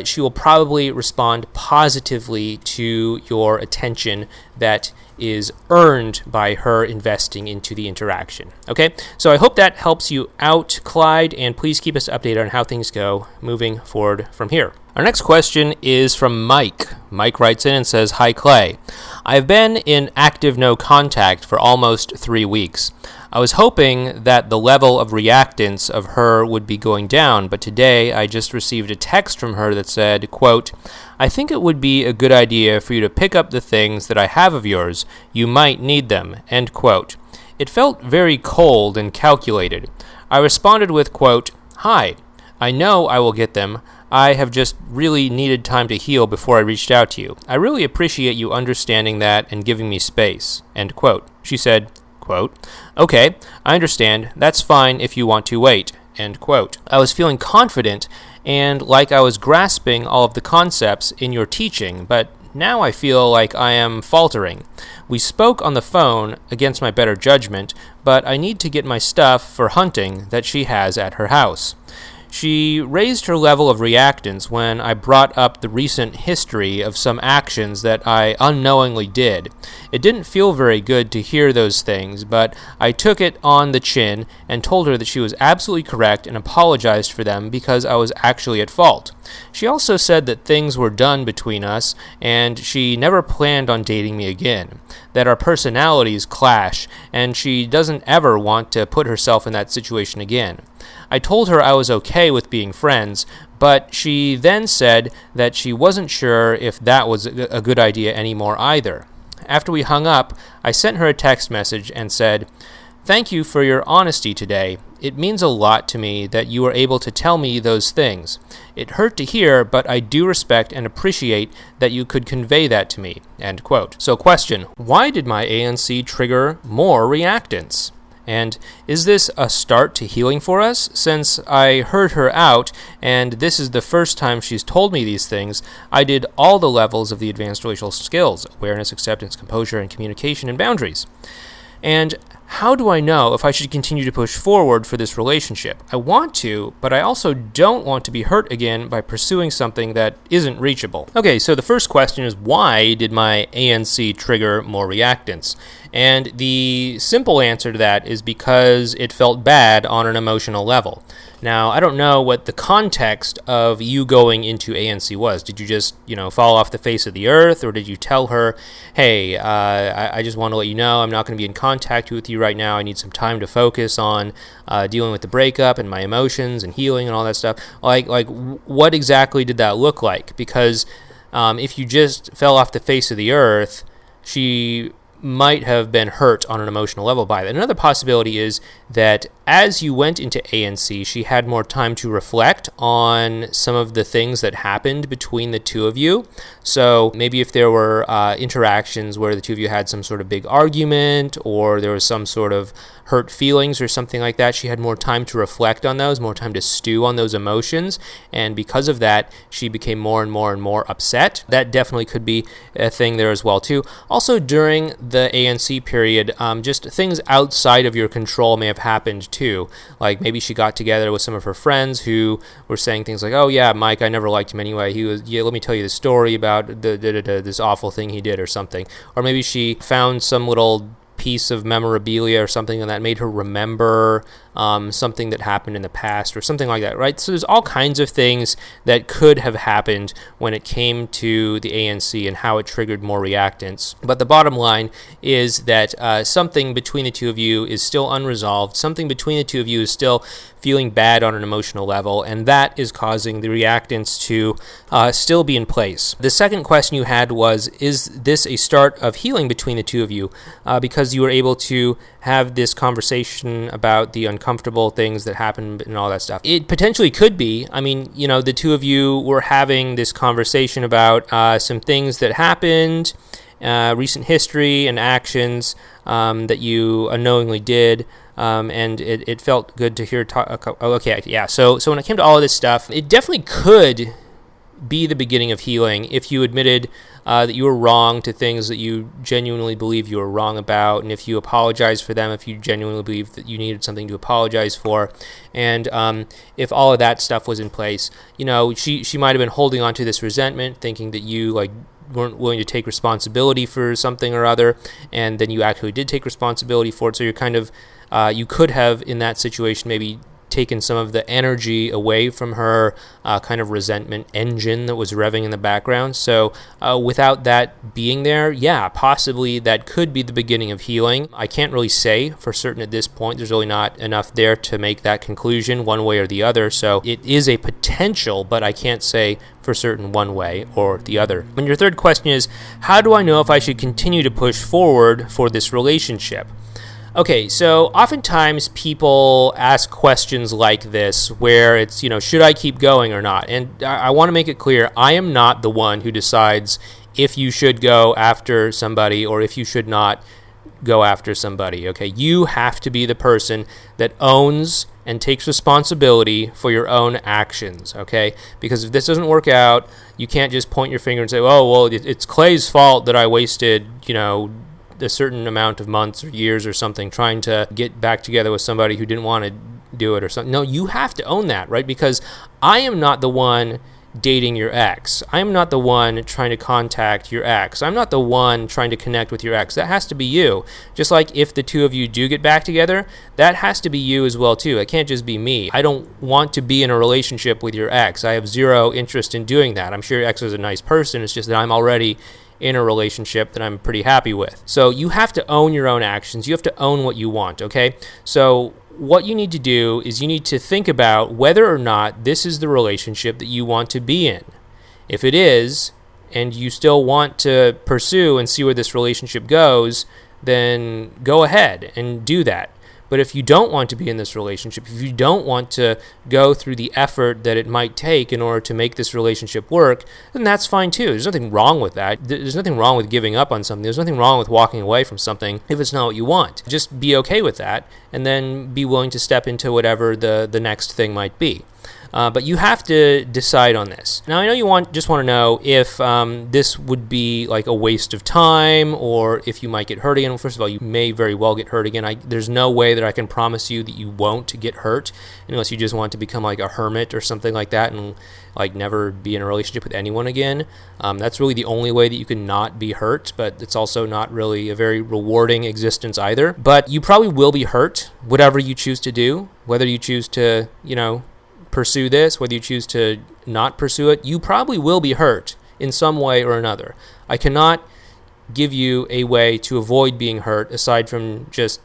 Speaker 2: she will probably respond positively to your attention that is earned by her investing into the interaction. Okay, so I hope that helps you out, Clyde, and please keep us updated on how things go moving forward from here. Our next question is from Mike. Mike writes in and says, "Hi, Clay. I've been in active no contact for almost 3 weeks. I was hoping that the level of reactants of her would be going down, but today I just received a text from her that said, quote, I think it would be a good idea for you to pick up the things that I have of yours. You might need them, end quote. It felt very cold and calculated. I responded with, quote, Hi, I know I will get them. I have just really needed time to heal before I reached out to you. I really appreciate you understanding that and giving me space, end quote. She said, quote, Okay, I understand. That's fine if you want to wait, end quote. I was feeling confident and like I was grasping all of the concepts in your teaching, but now I feel like I am faltering. We spoke on the phone against my better judgment, but I need to get my stuff for hunting that she has at her house. She raised her level of reactance when I brought up the recent history of some actions that I unknowingly did. It didn't feel very good to hear those things, but I took it on the chin and told her that she was absolutely correct and apologized for them because I was actually at fault. She also said that things were done between us and she never planned on dating me again, that our personalities clash, and she doesn't ever want to put herself in that situation again. I told her I was okay with being friends, but she then said that she wasn't sure if that was a good idea anymore either. After we hung up, I sent her a text message and said, Thank you for your honesty today. It means a lot to me that you were able to tell me those things. It hurt to hear, but I do respect and appreciate that you could convey that to me. End quote. So question, why did my ANC trigger more reactants? And is this a start to healing for us? Since I heard her out, and this is the first time she's told me these things, I did all the levels of the advanced relational skills: awareness, acceptance, composure, and communication and boundaries. And how do I know if I should continue to push forward for this relationship? I want to, but I also don't want to be hurt again by pursuing something that isn't reachable. Okay, so the first question is, why did my ANC trigger more reactants? And the simple answer to that is because it felt bad on an emotional level. Now, I don't know what the context of you going into ANC was. Did you just, fall off the face of the earth? Or did you tell her, hey, I just want to let you know I'm not going to be in contact with you right now. I need some time to focus on dealing with the breakup and my emotions and healing and all that stuff. Like, what exactly did that look like? Because if you just fell off the face of the earth, she might have been hurt on an emotional level by that. Another possibility is that as you went into ANC, she had more time to reflect on some of the things that happened between the two of you. So maybe if there were interactions where the two of you had some sort of big argument, or there was some sort of hurt feelings or something like that, she had more time to reflect on those, more time to stew on those emotions, and because of that, she became more and more and more upset. That definitely could be a thing there as well too. Also, during the ANC period, just things outside of your control may have happened too. Like maybe she got together with some of her friends who were saying things like, oh yeah, Mike, I never liked him anyway. Let me tell you the story about this awful thing he did or something. Or maybe she found some little piece of memorabilia or something, and that made her remember something that happened in the past or something like that, right? So there's all kinds of things that could have happened when it came to the ANC and how it triggered more reactants. But the bottom line is that something between the two of you is still unresolved. Something between the two of you is still feeling bad on an emotional level, and that is causing the reactants to still be in place. The second question you had was, is this a start of healing between the two of you? Because you were able to have this conversation about the uncomfortable things that happened and all that stuff. It potentially could be. I mean, the two of you were having this conversation about some things that happened, recent history and actions that you unknowingly did. And it felt good to hear So when it came to all of this stuff, it definitely could be the beginning of healing if you admitted that you were wrong to things that you genuinely believe you were wrong about, and if you apologize for them, if you genuinely believe that you needed something to apologize for, and if all of that stuff was in place. She might have been holding on to this resentment, thinking that you weren't willing to take responsibility for something or other, and then you actually did take responsibility for it. So you're kind of you could have, in that situation, maybe taken some of the energy away from her kind of resentment engine that was revving in the background. So without that being there, yeah, possibly that could be the beginning of healing. I can't really say for certain at this point. There's really not enough there to make that conclusion one way or the other. So it is a potential, but I can't say for certain one way or the other. And your third question is, how do I know if I should continue to push forward for this relationship? Okay, so oftentimes people ask questions like this where it's, should I keep going or not? And I want to make it clear, I am not the one who decides if you should go after somebody or if you should not go after somebody, okay? You have to be the person that owns and takes responsibility for your own actions, okay? Because if this doesn't work out, you can't just point your finger and say, oh, well, it's Clay's fault that I wasted, a certain amount of months or years or something trying to get back together with somebody who didn't want to do it or something. No, you have to own that, right? Because I am not the one dating your ex. I'm not the one trying to contact your ex. I'm not the one trying to connect with your ex. That has to be you. Just like if the two of you do get back together, that has to be you as well too. It can't just be me. I don't want to be in a relationship with your ex. I have zero interest in doing that. I'm sure your ex is a nice person. It's just that I'm already in a relationship that I'm pretty happy with. So you have to own your own actions. You have to own what you want, okay? So what you need to do is you need to think about whether or not this is the relationship that you want to be in. If it is, and you still want to pursue and see where this relationship goes, then go ahead and do that. But if you don't want to be in this relationship, if you don't want to go through the effort that it might take in order to make this relationship work, then that's fine too. There's nothing wrong with that. There's nothing wrong with giving up on something. There's nothing wrong with walking away from something if it's not what you want. Just be okay with that, and then be willing to step into whatever the next thing might be. But you have to decide on this. Now, I know you just want to know if this would be like a waste of time, or if you might get hurt again. Well, first of all, you may very well get hurt again. There's no way that I can promise you that you won't get hurt, unless you just want to become like a hermit or something like that and like never be in a relationship with anyone again. That's really the only way that you can not be hurt, but it's also not really a very rewarding existence either. But you probably will be hurt, whatever you choose to do, whether you choose to, pursue this, whether you choose to not pursue it, you probably will be hurt in some way or another. I cannot give you a way to avoid being hurt aside from just,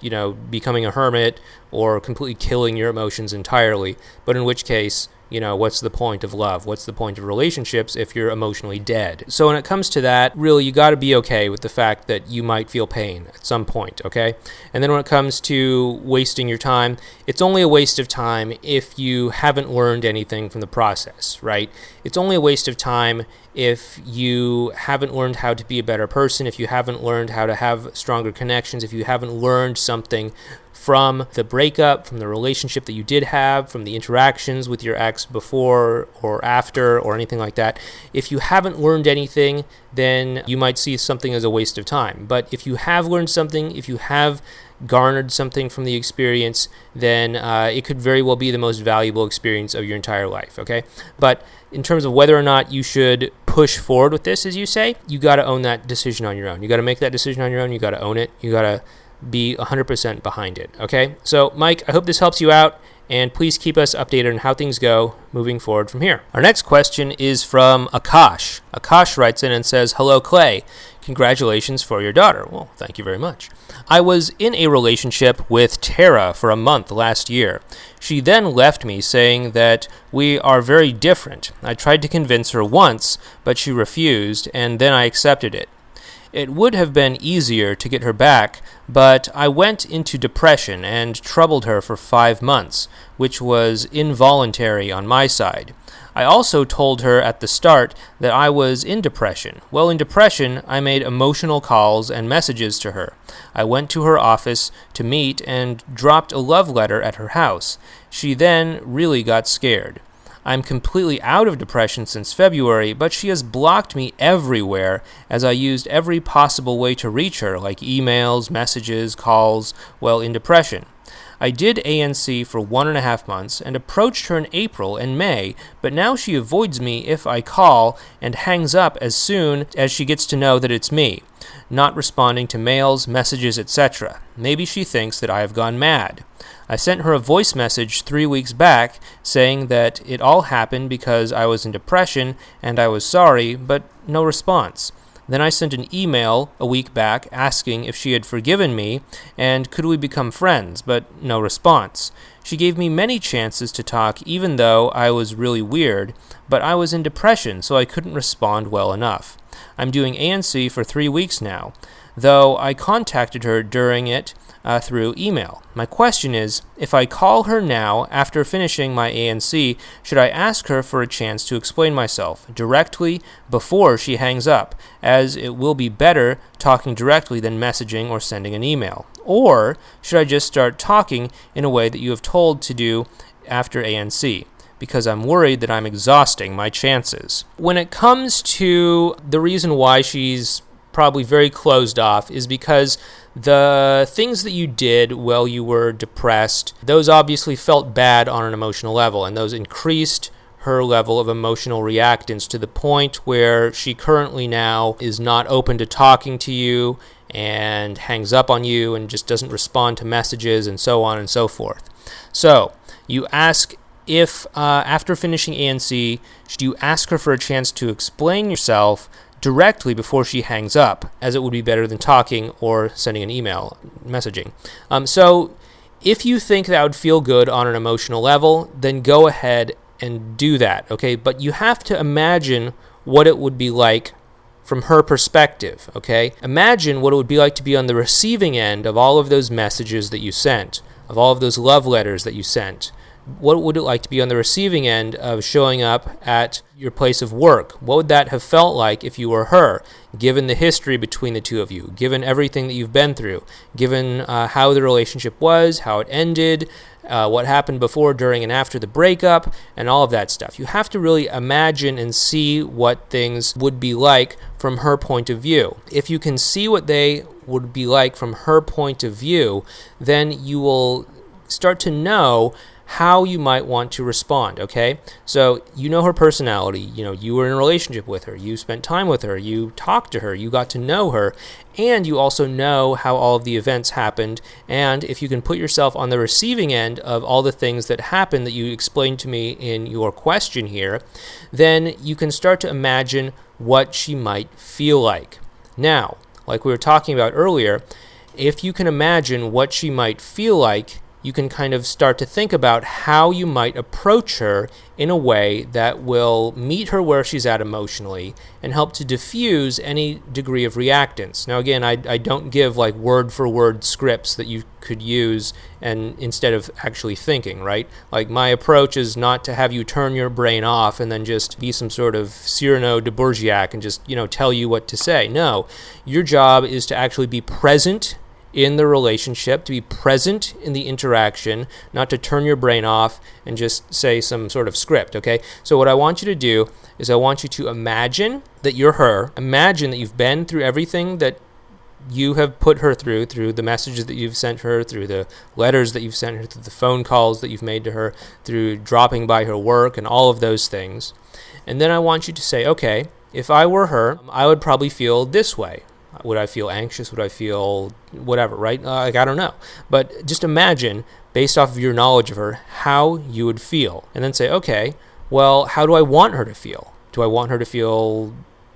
Speaker 2: becoming a hermit or completely killing your emotions entirely. But in which case, what's the point of love? What's the point of relationships if you're emotionally dead? So when it comes to that, really, you got to be okay with the fact that you might feel pain at some point, okay? And then when it comes to wasting your time, it's only a waste of time if you haven't learned anything from the process, right? It's only a waste of time if you haven't learned how to be a better person, if you haven't learned how to have stronger connections, if you haven't learned something from the breakup, from the relationship that you did have, from the interactions with your ex before or after or anything like that. If you haven't learned anything, then you might see something as a waste of time. But if you have learned something, if you have garnered something from the experience, then it could very well be the most valuable experience of your entire life, okay? But in terms of whether or not you should push forward with this, as you say, you got to own that decision on your own. You got to make that decision on your own. You got to own it. You got to be 100% behind it, okay? So, Mike, I hope this helps you out, and please keep us updated on how things go moving forward from here. Our next question is from Akash. Akash writes in and says, "Hello, Clay. Congratulations for your daughter." Well, thank you very much. "I was in a relationship with Tara for a month last year. She then left me saying that we are very different. I tried to convince her once, but she refused, and then I accepted it. It would have been easier to get her back, but I went into depression and troubled her for 5 months, which was involuntary on my side. I also told her at the start that I was in depression. Well, in depression, I made emotional calls and messages to her. I went to her office to meet and dropped a love letter at her house. She then really got scared. I'm completely out of depression since February, but she has blocked me everywhere as I used every possible way to reach her, like emails, messages, calls, while in depression. I did ANC for 1.5 months and approached her in April and May, but now she avoids me if I call and hangs up as soon as she gets to know that it's me, not responding to mails, messages, etc. Maybe she thinks that I have gone mad. I sent her a voice message 3 weeks back saying that it all happened because I was in depression and I was sorry, but no response. Then I sent an email a week back asking if she had forgiven me and could we become friends, but no response. She gave me many chances to talk even though I was really weird, but I was in depression so I couldn't respond well enough. I'm doing ANC for 3 weeks now, though I contacted her during it through email. My question is, if I call her now after finishing my ANC, should I ask her for a chance to explain myself directly before she hangs up, as it will be better talking directly than messaging or sending an email? Or should I just start talking in a way that you have told to do after ANC? Because I'm worried that I'm exhausting my chances. When it comes to the reason why she's probably very closed off is because the things that you did while you were depressed, those obviously felt bad on an emotional level, and those increased her level of emotional reactants to the point where she currently now is not open to talking to you and hangs up on you and just doesn't respond to messages and so on and so forth. So you ask if after finishing ANC, should you ask her for a chance to explain yourself directly before she hangs up, as it would be better than talking or sending an email messaging. So if you think that would feel good on an emotional level, then go ahead and do that, okay? But you have to imagine what it would be like from her perspective, okay? Imagine what it would be like to be on the receiving end of all of those messages that you sent. of all of those love letters that you sent? What would it like to be on the receiving end of showing up at your place of work? What would that have felt like if you were her, given the history between the two of you, given everything that you've been through, given how the relationship was, how it ended, what happened before, during, and after the breakup, and all of that stuff? You have to really imagine and see what things would be like from her point of view. If you can see what they would be like from her point of view, then you will start to know how you might want to respond, okay? So you know her personality, you were in a relationship with her, you spent time with her, you talked to her, you got to know her, and you also know how all of the events happened. And if you can put yourself on the receiving end of all the things that happened that you explained to me in your question here, then you can start to imagine what she might feel like. Now, like we were talking about earlier, if you can imagine what she might feel like, you can kind of start to think about how you might approach her in a way that will meet her where she's at emotionally and help to diffuse any degree of reactants. Now, again, I don't give like word-for-word scripts that you could use and instead of actually thinking, right? Like my approach is not to have you turn your brain off and then just be some sort of Cyrano de Bergerac and just, tell you what to say. No, your job is to actually be present in the relationship, to be present in the interaction, not to turn your brain off and just say some sort of script, okay? So what I want you to do is I want you to imagine that you're her, imagine that you've been through everything that you have put her through the messages that you've sent her, through the letters that you've sent her, through the phone calls that you've made to her, through dropping by her work and all of those things. And then I want you to say, okay, if I were her, I would probably feel this way. Would I feel anxious? Would I feel whatever, right? I don't know. But just imagine, based off of your knowledge of her, how you would feel. And then say, okay, well, how do I want her to feel? Do I want her to feel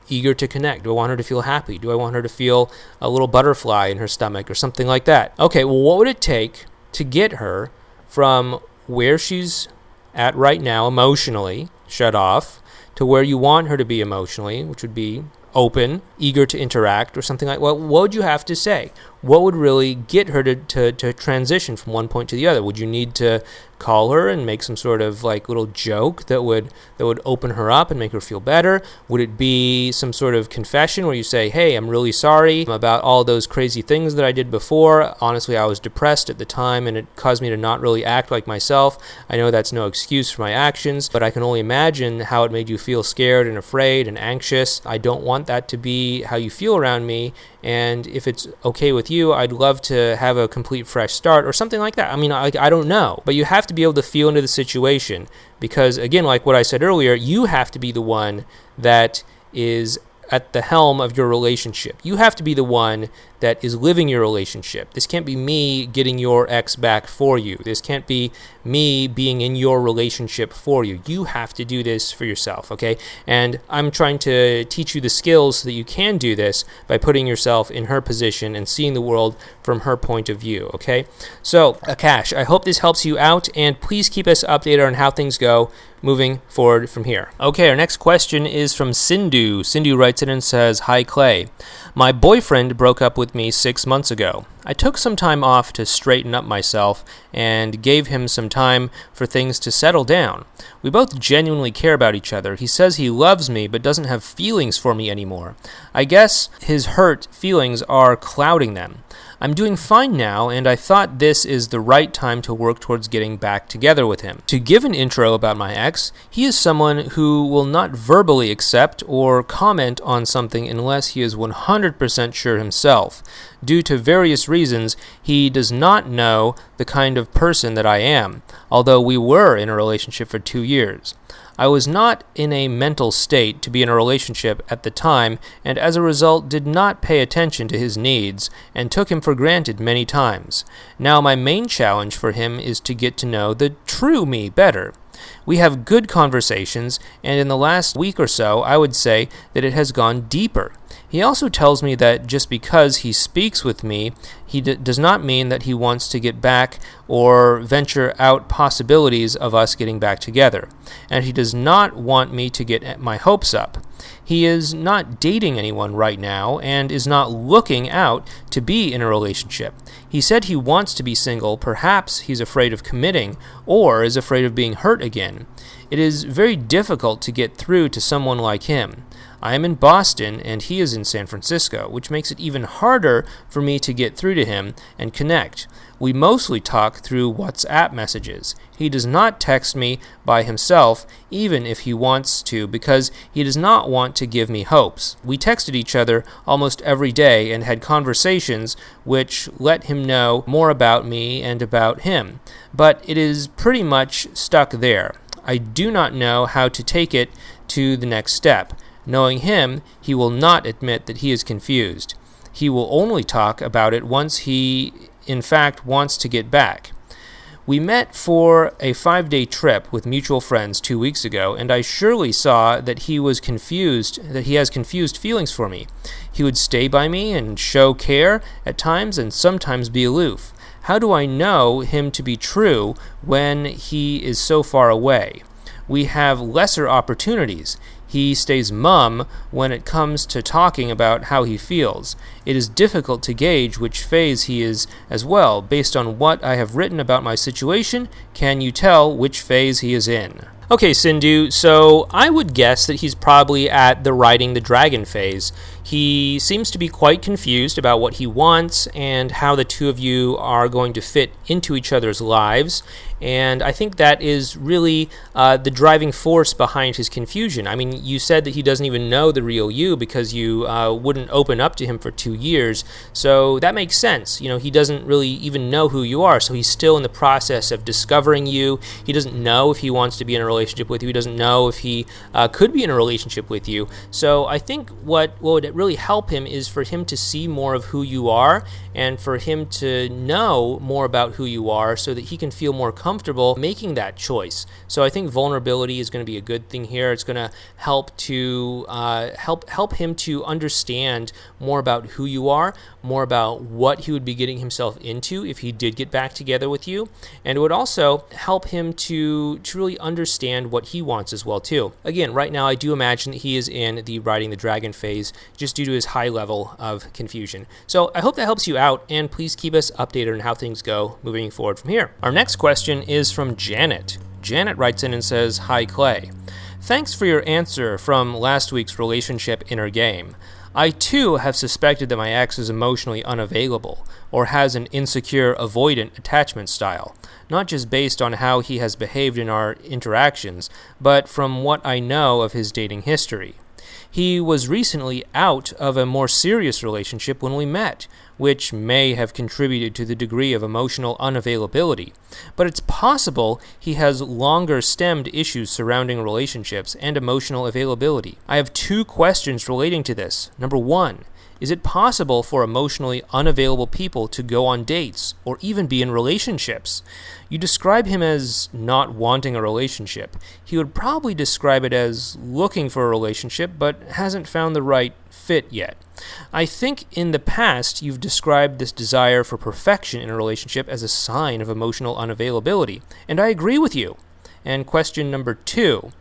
Speaker 2: eager to connect? Do I want her to feel happy? Do I want her to feel a little butterfly in her stomach or something like that? Okay, well, what would it take to get her from where she's at right now emotionally, shut off, to where you want her to be emotionally, which would be open, eager to interact, or something like, well, what would you have to say? What would really get her to transition from one point to the other? Would you need to call her and make some sort of like little joke that would open her up and make her feel better? Would it be some sort of confession where you say, hey, I'm really sorry about all those crazy things that I did before. Honestly, I was depressed at the time and it caused me to not really act like myself. I know that's no excuse for my actions, but I can only imagine how it made you feel scared and afraid and anxious. I don't want that to be how you feel around me. And if it's okay with you, I'd love to have a complete fresh start or something like that. I mean, I don't know, but you have to be able to feel into the situation because, again, like what I said earlier, you have to be the one that is at the helm of your relationship. You have to be the one that is living your relationship. This can't be me getting your ex back for you. This can't be me being in your relationship for you. You have to do this for yourself, okay? And I'm trying to teach you the skills so that you can do this by putting yourself in her position and seeing the world from her point of view, okay? So, Akash, I hope this helps you out, and please keep us updated on how things go moving forward from here. Okay, our next question is from Sindhu. Sindhu writes in and says, Hi, Clay. My boyfriend broke up with me 6 months ago. I took some time off to straighten up myself and gave him some time for things to settle down. We both genuinely care about each other. He says he loves me but doesn't have feelings for me anymore. I guess his hurt feelings are clouding them. I'm doing fine now, and I thought this is the right time to work towards getting back together with him. To give an intro about my ex, he is someone who will not verbally accept or comment on something unless he is 100% sure himself. Due to various reasons, he does not know the kind of person that I am, although we were in a relationship for 2 years. I was not in a mental state to be in a relationship at the time, and as a result did not pay attention to his needs, and took him for granted many times. Now my main challenge for him is to get to know the true me better. We have good conversations, and in the last week or so, I would say that it has gone deeper. He also tells me that just because he speaks with me, he does not mean that he wants to get back or venture out possibilities of us getting back together. And he does not want me to get my hopes up. He is not dating anyone right now and is not looking out to be in a relationship. He said he wants to be single. Perhaps he's afraid of committing or is afraid of being hurt again. It is very difficult to get through to someone like him. I am in Boston and he is in San Francisco, which makes it even harder for me to get through to him and connect. We mostly talk through WhatsApp messages. He does not text me by himself, even if he wants to, because he does not want to give me hopes. We texted each other almost every day and had conversations which let him know more about me and about him, but it is pretty much stuck there. I do not know how to take it to the next step. Knowing him, he will not admit that he is confused. He will only talk about it once he, in fact, wants to get back. We met for a 5-day trip with mutual friends 2 weeks ago, and I surely saw that he was confused, that he has confused feelings for me. He would stay by me and show care at times and sometimes be aloof. How do I know him to be true when he is so far away? We have lesser opportunities. He stays mum when it comes to talking about how he feels. It is difficult to gauge which phase he is as well. Based on what I have written about my situation, can you tell which phase he is in? Okay, Sindhu, so I would guess that he's probably at the riding the dragon phase. He seems to be quite confused about what he wants and how the two of you are going to fit into each other's lives. And I think that is really the driving force behind his confusion. I mean, you said that he doesn't even know the real you because you wouldn't open up to him for 2 years. So that makes sense. You know, he doesn't really even know who you are. So he's still in the process of discovering you. He doesn't know if he wants to be in a relationship with you. He doesn't know if he could be in a relationship with you. So I think what would really help him is for him to see more of who you are and for him to know more about who you are so that he can feel more comfortable making that choice. So I think vulnerability is going to be a good thing here. It's going to help to help him to understand more about who you are, more about what he would be getting himself into if he did get back together with you, and it would also help him to really understand what he wants as well too. Again, right now I do imagine that he is in the riding the dragon phase just due to his high level of confusion. So I hope that helps you out, and please keep us updated on how things go moving forward from here. Our next question is from Janet. Janet writes in and says, "Hi Clay. Thanks for your answer from last week's relationship inner game. I too have suspected that my ex is emotionally unavailable or has an insecure, avoidant attachment style, not just based on how he has behaved in our interactions, but from what I know of his dating history. He was recently out of a more serious relationship when we met, which may have contributed to the degree of emotional unavailability, but it's possible he has longer stemmed issues surrounding relationships and emotional availability. I have 2 questions relating to this. Number 1, is it possible for emotionally unavailable people to go on dates or even be in relationships? You describe him as not wanting a relationship. He would probably describe it as looking for a relationship but hasn't found the right fit yet. I think in the past you've described this desire for perfection in a relationship as a sign of emotional unavailability, and I agree with you. And question number 2.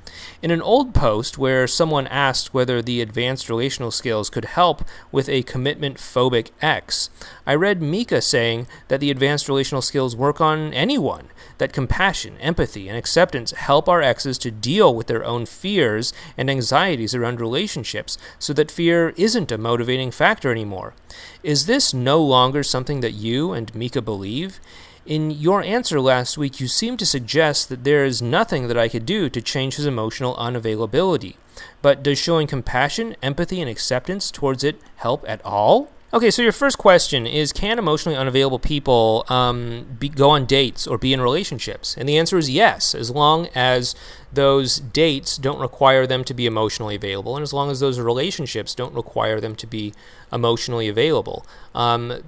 Speaker 2: In an old post where someone asked whether the advanced relational skills could help with a commitment-phobic ex, I read Mika saying that the advanced relational skills work on anyone, that compassion, empathy, and acceptance help our exes to deal with their own fears and anxieties around relationships so that fear isn't a motivating factor anymore. Is this no longer something that you and Mika believe? In your answer last week, you seem to suggest that there is nothing that I could do to change his emotional unavailability. But does showing compassion, empathy, and acceptance towards it help at all? Okay, so your first question is, can emotionally unavailable people go on dates or be in relationships? And the answer is yes, as long as those dates don't require them to be emotionally available, and as long as those relationships don't require them to be emotionally available.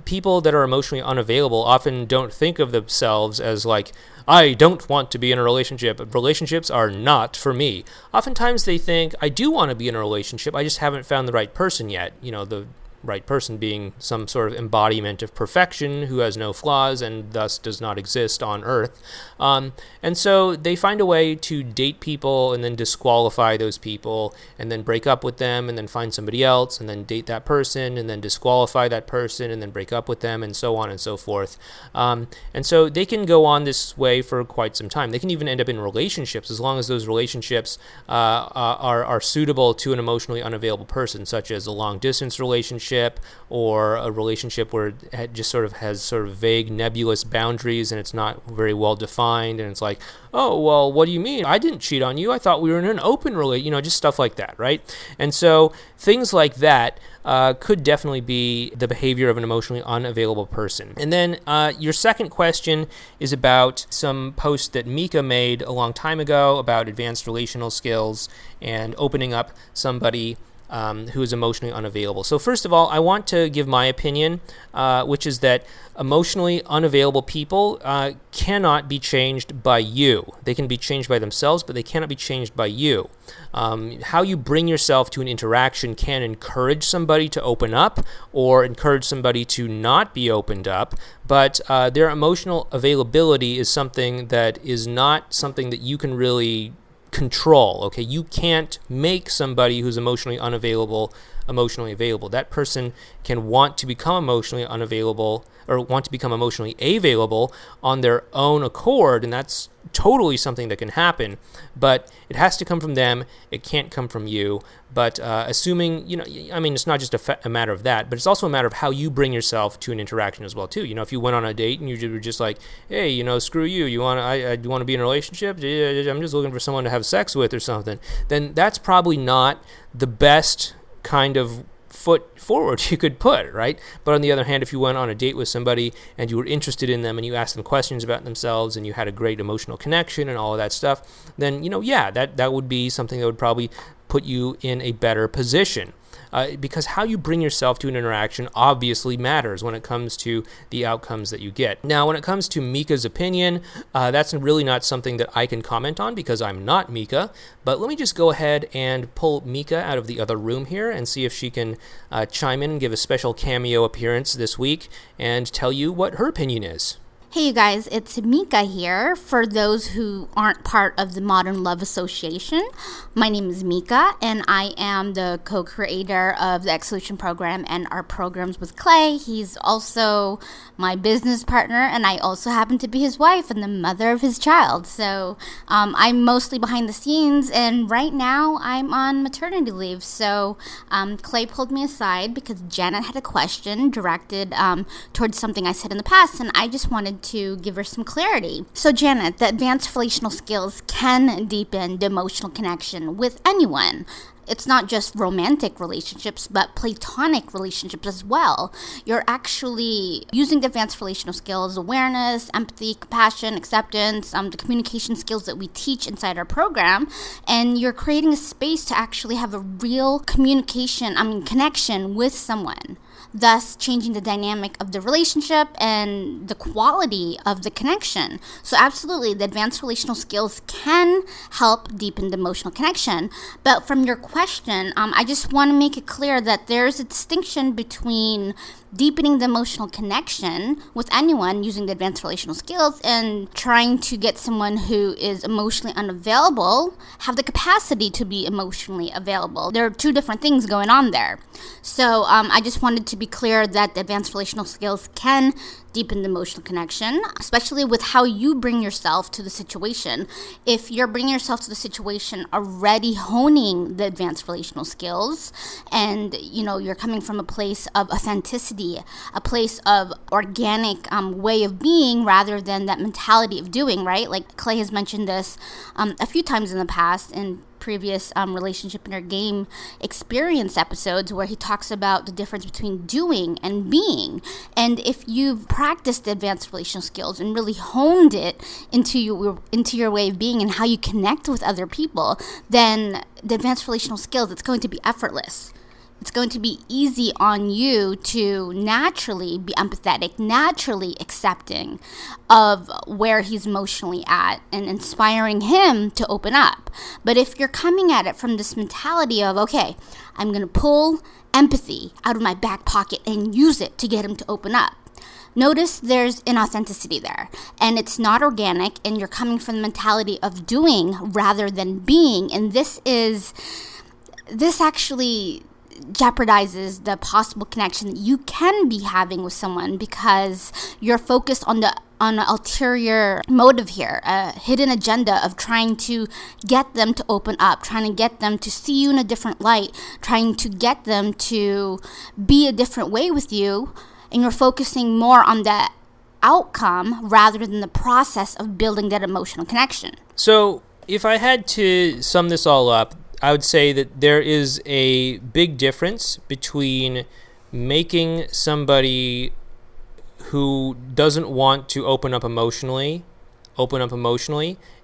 Speaker 2: People that are emotionally unavailable often don't think of themselves as like, I don't want to be in a relationship. Relationships are not for me. Oftentimes they think, I do want to be in a relationship, I just haven't found the right person yet. You know, the right person being some sort of embodiment of perfection who has no flaws and thus does not exist on Earth. And so they find a way to date people and then disqualify those people and then break up with them and then find somebody else and then date that person and then disqualify that person and then break up with them and so on and so forth. And so they can go on this way for quite some time. They can even end up in relationships as long as those relationships are suitable to an emotionally unavailable person, such as a long-distance relationship or a relationship where it just sort of has sort of vague, nebulous boundaries and it's not very well defined. And it's like, oh, well, what do you mean? I didn't cheat on you. I thought we were in an open relationship, just stuff like that, right? And so things like that could definitely be the behavior of an emotionally unavailable person. And then your second question is about some post that Mika made a long time ago about advanced relational skills and opening up somebody who is emotionally unavailable. So first of all, I want to give my opinion, which is that emotionally unavailable people cannot be changed by you. They can be changed by themselves, but they cannot be changed by you. How you bring yourself to an interaction can encourage somebody to open up or encourage somebody to not be opened up, but their emotional availability is something that is not something that you can really control. Okay, you can't make somebody who's emotionally unavailable emotionally available. That person can want to become emotionally unavailable or want to become emotionally available on their own accord, and that's totally something that can happen, but it has to come from them. It can't come from you. But assuming, it's not just a matter of that, but it's also a matter of how you bring yourself to an interaction as well, too. If you went on a date and you were just like, hey, screw you, you want to be in a relationship? I'm just looking for someone to have sex with or something. Then that's probably not the best kind of foot forward you could put, right? But on the other hand, if you went on a date with somebody and you were interested in them and you asked them questions about themselves and you had a great emotional connection and all of that stuff, then, that would be something that would probably put you in a better position. Because how you bring yourself to an interaction obviously matters when it comes to the outcomes that you get. Now, when it comes to Mika's opinion, that's really not something that I can comment on because I'm not Mika. But let me just go ahead and pull Mika out of the other room here and see if she can chime in and give a special cameo appearance this week and tell you what her opinion is.
Speaker 3: Hey you guys, it's Mika here. For those who aren't part of the Modern Love Association, my name is Mika and I am the co-creator of the Ex-Solution program and our programs with Clay. He's also my business partner and I also happen to be his wife and the mother of his child. So I'm mostly behind the scenes and right now I'm on maternity leave. So Clay pulled me aside because Janet had a question directed towards something I said in the past and I just wanted to give her some clarity. So Janet, the advanced relational skills can deepen the emotional connection with anyone. It's not just romantic relationships, but platonic relationships as well. You're actually using the advanced relational skills, awareness, empathy, compassion, acceptance, the communication skills that we teach inside our program, and you're creating a space to actually have a real connection with someone, thus changing the dynamic of the relationship and the quality of the connection. So absolutely, the advanced relational skills can help deepen the emotional connection. But from your question, I just want to make it clear that there's a distinction between deepening the emotional connection with anyone using the advanced relational skills and trying to get someone who is emotionally unavailable have the capacity to be emotionally available. There are two different things going on there. So I just wanted to be clear that the advanced relational skills can deepen the emotional connection, especially with how you bring yourself to the situation. If you're bringing yourself to the situation already honing the advanced relational skills and you're coming from a place of authenticity, a place of organic way of being rather than that mentality of doing, right? Like Clay has mentioned this a few times in the past in previous relationship in our game experience episodes where he talks about the difference between doing and being. And if you've practiced the advanced relational skills and really honed it into your way of being and how you connect with other people, then the advanced relational skills, it's going to be effortless. it's going to be easy on you to naturally be empathetic, naturally accepting of where he's emotionally at and inspiring him to open up. But if you're coming at it from this mentality of, okay, I'm going to pull empathy out of my back pocket and use it to get him to open up, notice there's inauthenticity there, and it's not organic, and you're coming from the mentality of doing rather than being. And this actually jeopardizes the possible connection that you can be having with someone, because you're focused on an ulterior motive here, a hidden agenda of trying to get them to open up, trying to get them to see you in a different light, trying to get them to be a different way with you, and you're focusing more on the outcome rather than the process of building that emotional connection.
Speaker 2: So if I had to sum this all up, I would say that there is a big difference between making somebody who doesn't want to open up emotionally,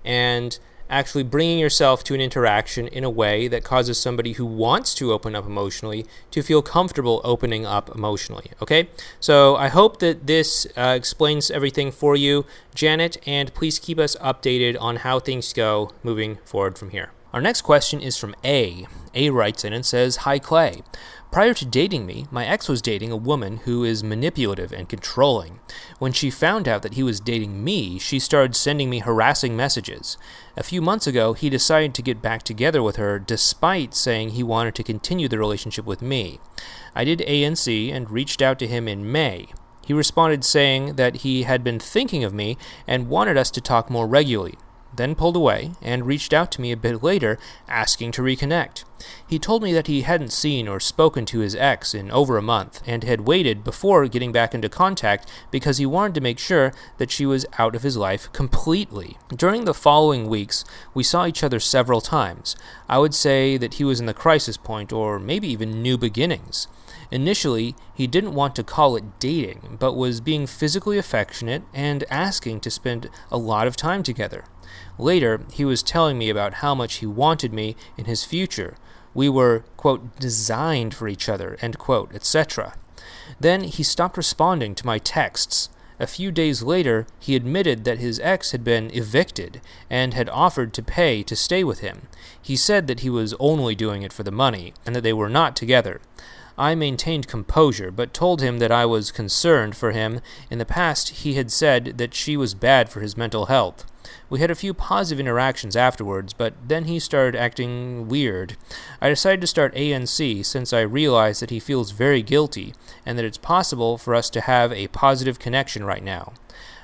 Speaker 2: and actually bringing yourself to an interaction in a way that causes somebody who wants to open up emotionally to feel comfortable opening up emotionally, okay? So I hope that this explains everything for you, Janet, and please keep us updated on how things go moving forward from here. Our next question is from A. A writes in and says, "Hi Clay. Prior to dating me, my ex was dating a woman who is manipulative and controlling. When she found out that he was dating me, she started sending me harassing messages. A few months ago, he decided to get back together with her despite saying he wanted to continue the relationship with me. I did ANC and reached out to him in May. He responded saying that he had been thinking of me and wanted us to talk more regularly. Then pulled away and reached out to me a bit later asking to reconnect. He told me that he hadn't seen or spoken to his ex in over a month and had waited before getting back into contact because he wanted to make sure that she was out of his life completely. During the following weeks, we saw each other several times. I would say that he was in the crisis point or maybe even new beginnings. Initially, he didn't want to call it dating, but was being physically affectionate and asking to spend a lot of time together. Later, he was telling me about how much he wanted me in his future. We were, quote, designed for each other, end quote, etc. Then he stopped responding to my texts. A few days later, he admitted that his ex had been evicted and had offered to pay to stay with him. He said that he was only doing it for the money and that they were not together. I maintained composure, but told him that I was concerned for him. In the past, he had said that she was bad for his mental health. We had a few positive interactions afterwards, but then he started acting weird. I decided to start ANC since I realized that he feels very guilty and that it's possible for us to have a positive connection right now.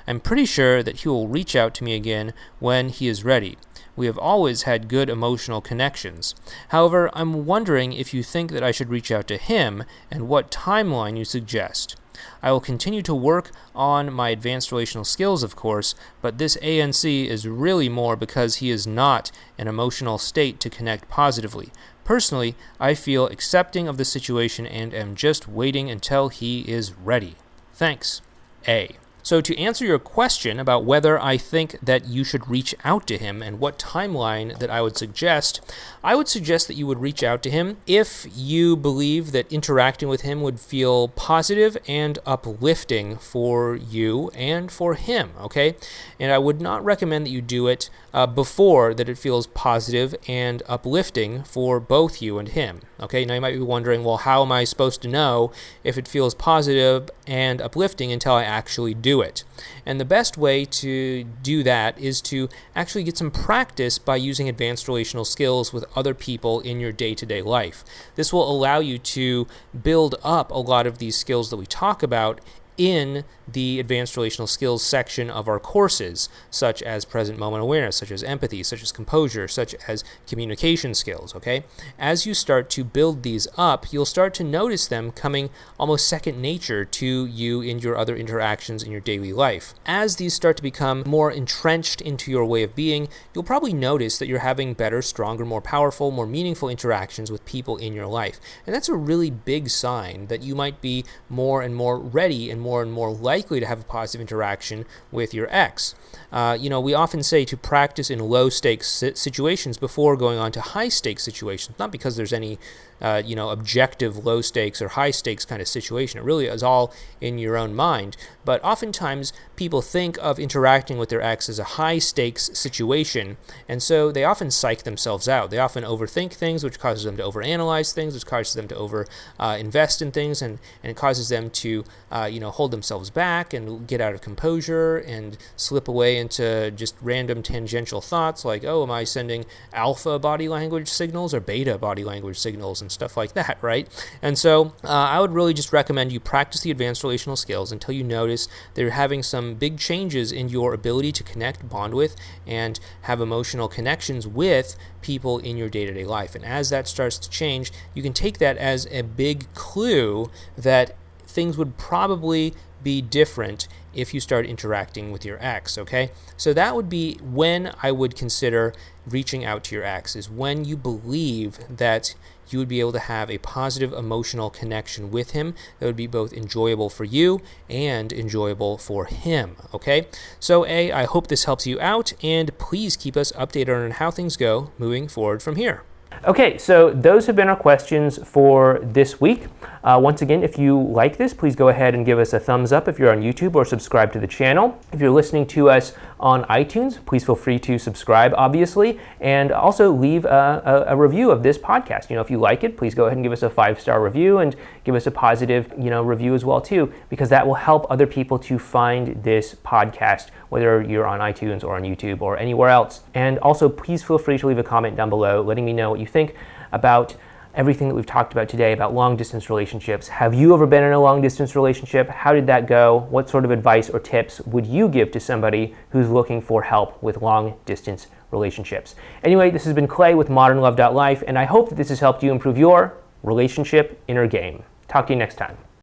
Speaker 2: I'm pretty sure that he will reach out to me again when he is ready. We have always had good emotional connections. However, I'm wondering if you think that I should reach out to him and what timeline you suggest. I will continue to work on my advanced relational skills, of course, but this ANC is really more because he is not in an emotional state to connect positively. Personally, I feel accepting of the situation and am just waiting until he is ready. Thanks, A. So to answer your question about whether I think that you should reach out to him and what timeline that I would suggest that you would reach out to him if you believe that interacting with him would feel positive and uplifting for you and for him, okay? And I would not recommend that you do it before that it feels positive and uplifting for both you and him, okay? Now you might be wondering, well, how am I supposed to know if it feels positive and uplifting until I actually do it? And the best way to do that is to actually get some practice by using advanced relational skills with other people in your day-to-day life. This will allow you to build up a lot of these skills that we talk about in the advanced relational skills section of our courses, such as present moment awareness, such as empathy, such as composure, such as communication skills, okay? As you start to build these up, you'll start to notice them coming almost second nature to you in your other interactions in your daily life. As these start to become more entrenched into your way of being, you'll probably notice that you're having better, stronger, more powerful, more meaningful interactions with people in your life. And that's a really big sign that you might be more and more ready and more and more likely to have a positive interaction with your ex. We often say to practice in low-stakes situations before going on to high-stakes situations, not because there's any objective low-stakes or high-stakes kind of situation. It really is all in your own mind. But oftentimes, people think of interacting with their ex as a high-stakes situation, and so they often psych themselves out. They often overthink things, which causes them to overanalyze things, which causes them to invest in things, and it causes them to hold themselves back and get out of composure and slip away into just random tangential thoughts like, oh, am I sending alpha body language signals or beta body language signals and stuff like that, right? And so I would really just recommend you practice the advanced relational skills until you notice they're having some big changes in your ability to connect, bond with, and have emotional connections with people in your day-to-day life. And as that starts to change, you can take that as a big clue that things would probably be different if you start interacting with your ex, okay? So that would be when I would consider reaching out to your ex, is when you believe that you would be able to have a positive emotional connection with him that would be both enjoyable for you and enjoyable for him, okay? So I hope this helps you out, and please keep us updated on how things go moving forward from here.
Speaker 1: Okay, so those have been our questions for this week. Once again, if you like this, please go ahead and give us a thumbs up if you're on YouTube, or subscribe to the channel. If you're listening to us on iTunes, please feel free to subscribe, obviously, and also leave a review of this podcast. If you like it, please go ahead and give us a 5-star review and give us a positive, review as well too, because that will help other people to find this podcast, whether you're on iTunes or on YouTube or anywhere else. And also, please feel free to leave a comment down below letting me know what you think about everything that we've talked about today about long-distance relationships. Have you ever been in a long-distance relationship? How did that go? What sort of advice or tips would you give to somebody who's looking for help with long-distance relationships? Anyway, this has been Clay with modernlove.life, and I hope that this has helped you improve your relationship inner game. Talk to you next time.